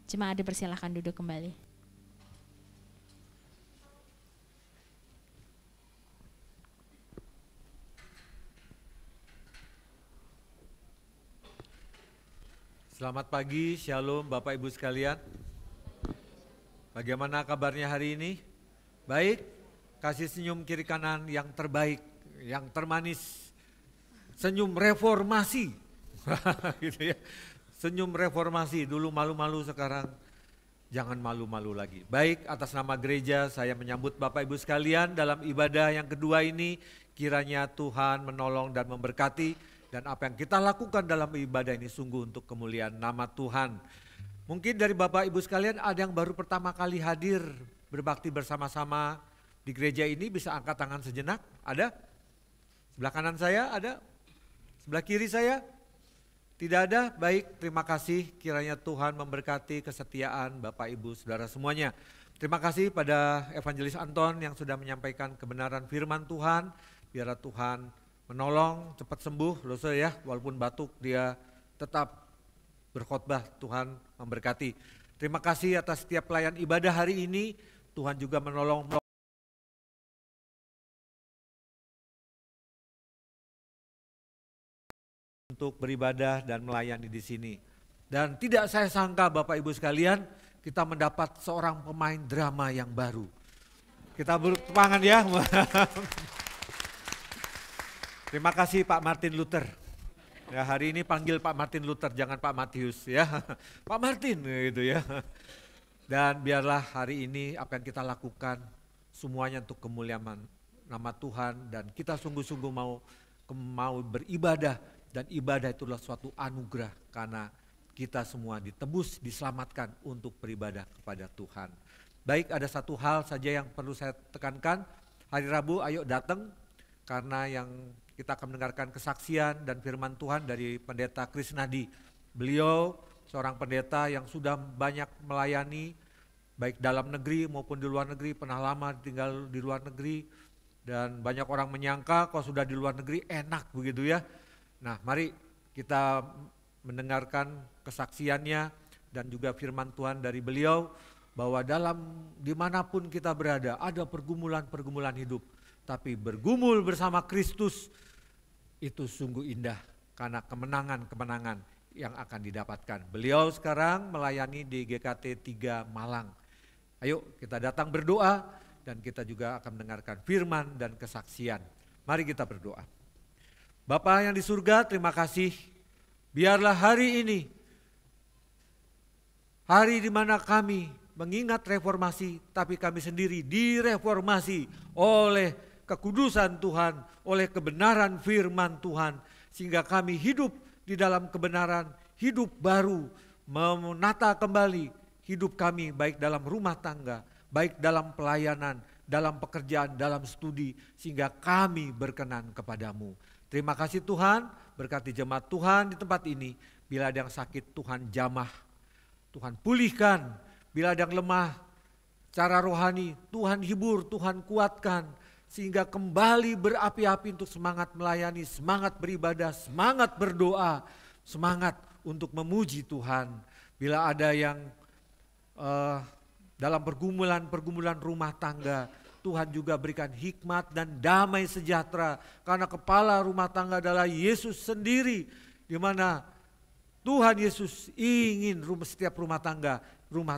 Jemaat dipersilahkan duduk kembali. Selamat pagi, Shalom Bapak Ibu sekalian. Bagaimana kabarnya hari ini? Baik, kasih senyum kiri kanan yang terbaik, yang termanis. Senyum reformasi, gitu ya. Senyum reformasi, dulu malu-malu sekarang jangan malu-malu lagi. Baik, atas nama gereja saya menyambut Bapak Ibu sekalian dalam ibadah yang kedua ini. Kiranya Tuhan menolong dan memberkati. Dan apa yang kita lakukan dalam ibadah ini sungguh untuk kemuliaan nama Tuhan. Mungkin dari Bapak Ibu sekalian ada yang baru pertama kali hadir berbakti bersama-sama di gereja ini, bisa angkat tangan sejenak. Ada? Sebelah kanan saya ada? Sebelah kiri saya? Tidak ada? Baik, terima kasih. Kiranya Tuhan memberkati kesetiaan Bapak Ibu Saudara semuanya. Terima kasih pada Evangelis Anton yang sudah menyampaikan kebenaran firman Tuhan. Biarlah Tuhan menolong, cepat sembuh, loh ya, walaupun batuk dia tetap berkhotbah, Tuhan memberkati. Terima kasih atas setiap pelayan ibadah hari ini, Tuhan juga menolong untuk beribadah dan melayani di sini. Dan tidak saya sangka Bapak Ibu sekalian, kita mendapat seorang pemain drama yang baru. Kita bertepuk tangan ya. Terima kasih Pak Martin Luther. Ya, hari ini panggil Pak Martin Luther, jangan Pak Matius ya. Pak Martin gitu ya. Dan biarlah hari ini apa yang kita lakukan semuanya untuk kemuliaan nama Tuhan dan kita sungguh-sungguh mau beribadah dan ibadah itulah suatu anugerah karena kita semua ditebus, diselamatkan untuk beribadah kepada Tuhan. Baik, ada satu hal saja yang perlu saya tekankan. Hari Rabu ayo datang karena yang kita akan mendengarkan kesaksian dan firman Tuhan dari Pendeta Krisnadi. Beliau seorang pendeta yang sudah banyak melayani baik dalam negeri maupun di luar negeri, pernah lama tinggal di luar negeri dan banyak orang menyangka kalau sudah di luar negeri enak begitu ya. Nah, mari kita mendengarkan kesaksiannya dan juga firman Tuhan dari beliau bahwa dimanapun kita berada ada pergumulan-pergumulan hidup. Tapi bergumul bersama Kristus itu sungguh indah karena kemenangan-kemenangan yang akan didapatkan. Beliau sekarang melayani di GKT 3 Malang. Ayo kita datang berdoa dan kita juga akan mendengarkan firman dan kesaksian. Mari kita berdoa. Bapa yang di surga, terima kasih. Biarlah hari ini, hari di mana kami mengingat reformasi, tapi kami sendiri direformasi oleh kekudusan Tuhan, oleh kebenaran firman Tuhan, sehingga kami hidup di dalam kebenaran, hidup baru, menata kembali hidup kami baik dalam rumah tangga, baik dalam pelayanan, dalam pekerjaan, dalam studi, sehingga kami berkenan kepadamu. Terima kasih Tuhan, berkati jemaat Tuhan di tempat ini, bila ada yang sakit Tuhan jamah, Tuhan pulihkan, bila ada yang lemah, secara rohani Tuhan hibur, Tuhan kuatkan, sehingga kembali berapi-api untuk semangat melayani, semangat beribadah, semangat berdoa, semangat untuk memuji Tuhan. Bila ada yang dalam pergumulan rumah tangga, Tuhan juga berikan hikmat dan damai sejahtera, karena kepala rumah tangga adalah Yesus sendiri, di mana Tuhan Yesus ingin setiap rumah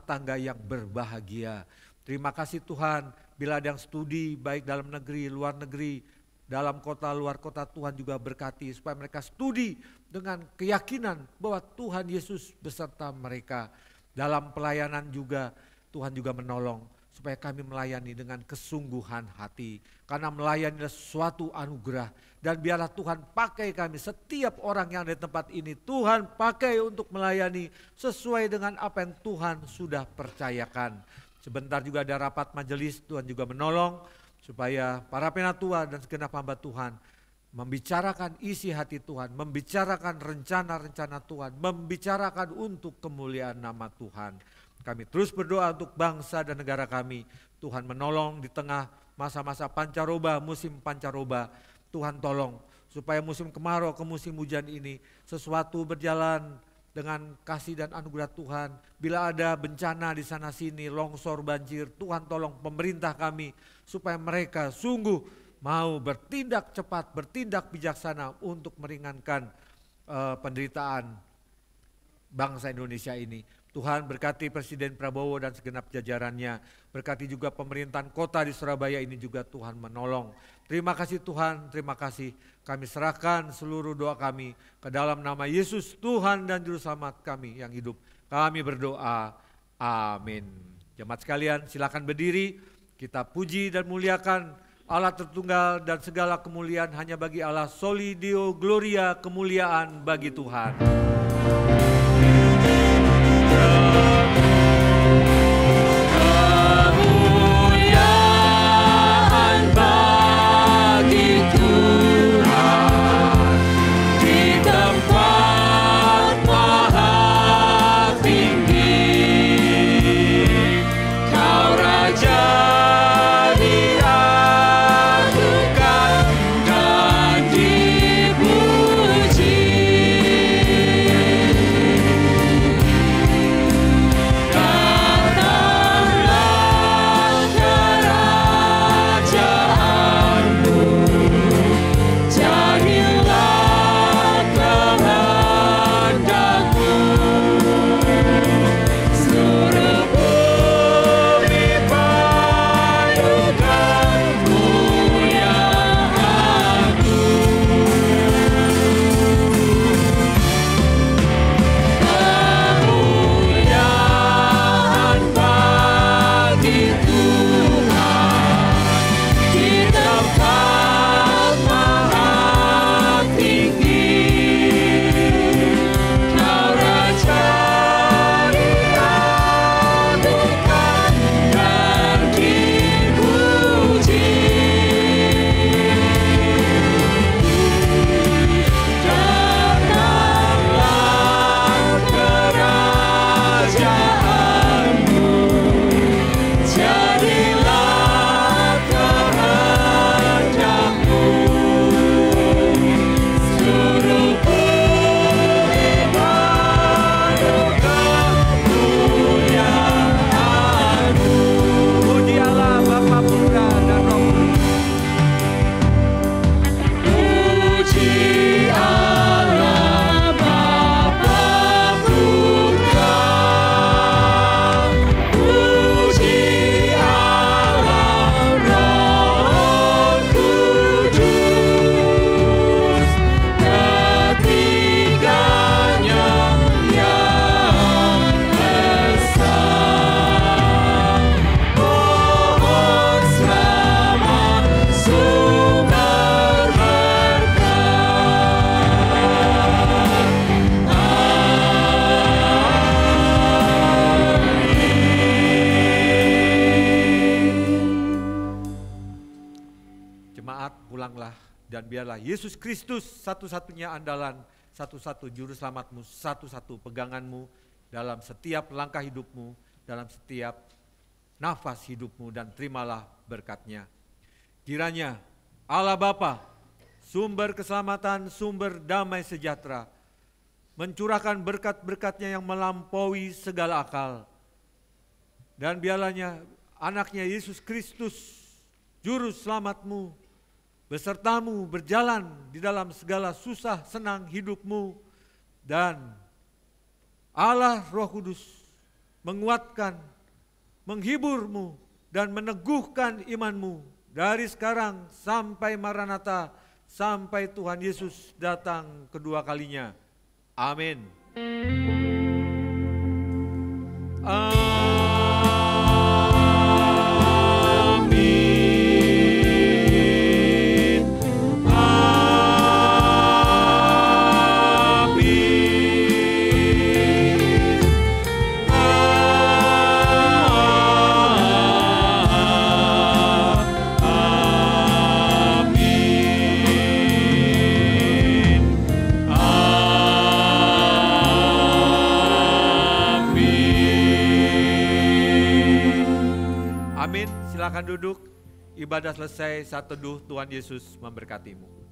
tangga yang berbahagia. Terima kasih Tuhan, bila ada yang studi baik dalam negeri, luar negeri, dalam kota, luar kota, Tuhan juga berkati supaya mereka studi dengan keyakinan bahwa Tuhan Yesus beserta mereka. Dalam pelayanan juga Tuhan juga menolong supaya kami melayani dengan kesungguhan hati. Karena melayani adalah suatu anugerah. Dan biarlah Tuhan pakai kami, setiap orang yang ada di tempat ini, Tuhan pakai untuk melayani sesuai dengan apa yang Tuhan sudah percayakan. Sebentar juga ada rapat majelis, Tuhan juga menolong supaya para penatua dan segenap hamba Tuhan membicarakan isi hati Tuhan, membicarakan rencana-rencana Tuhan, membicarakan untuk kemuliaan nama Tuhan. Kami terus berdoa untuk bangsa dan negara kami. Tuhan menolong di tengah masa-masa pancaroba, musim pancaroba. Tuhan tolong supaya musim kemarau ke musim hujan ini sesuatu berjalan dengan kasih dan anugerah Tuhan. Bila ada bencana di sana sini, longsor, banjir, Tuhan tolong pemerintah kami supaya mereka sungguh mau bertindak cepat, bertindak bijaksana untuk meringankan penderitaan bangsa Indonesia ini. Tuhan berkati Presiden Prabowo dan segenap jajarannya. Berkati juga pemerintahan kota di Surabaya ini juga Tuhan menolong. Terima kasih Tuhan, terima kasih. Kami serahkan seluruh doa kami ke dalam nama Yesus Tuhan dan Juru Selamat kami yang hidup. Kami berdoa, amin. Jemaat sekalian silakan berdiri, kita puji dan muliakan Allah Tertunggal dan segala kemuliaan hanya bagi Allah. Soli Deo Gloria, kemuliaan bagi Tuhan. Dan biarlah Yesus Kristus satu-satunya andalan, satu-satu juru selamatmu, satu-satu peganganmu dalam setiap langkah hidupmu, dalam setiap nafas hidupmu, dan terimalah berkat-Nya. Kiranya Allah Bapa, sumber keselamatan, sumber damai sejahtera, mencurahkan berkat-berkat-Nya yang melampaui segala akal. Dan biarlahnya anaknya Yesus Kristus, juru selamatmu, besertamu berjalan di dalam segala susah senang hidupmu, dan Allah Roh Kudus menguatkan, menghiburmu dan meneguhkan imanmu dari sekarang sampai Maranatha, sampai Tuhan Yesus datang kedua kalinya. Amin. Amin. Amin. Silakan duduk. Ibadah selesai, saat teduh Tuhan Yesus memberkatimu.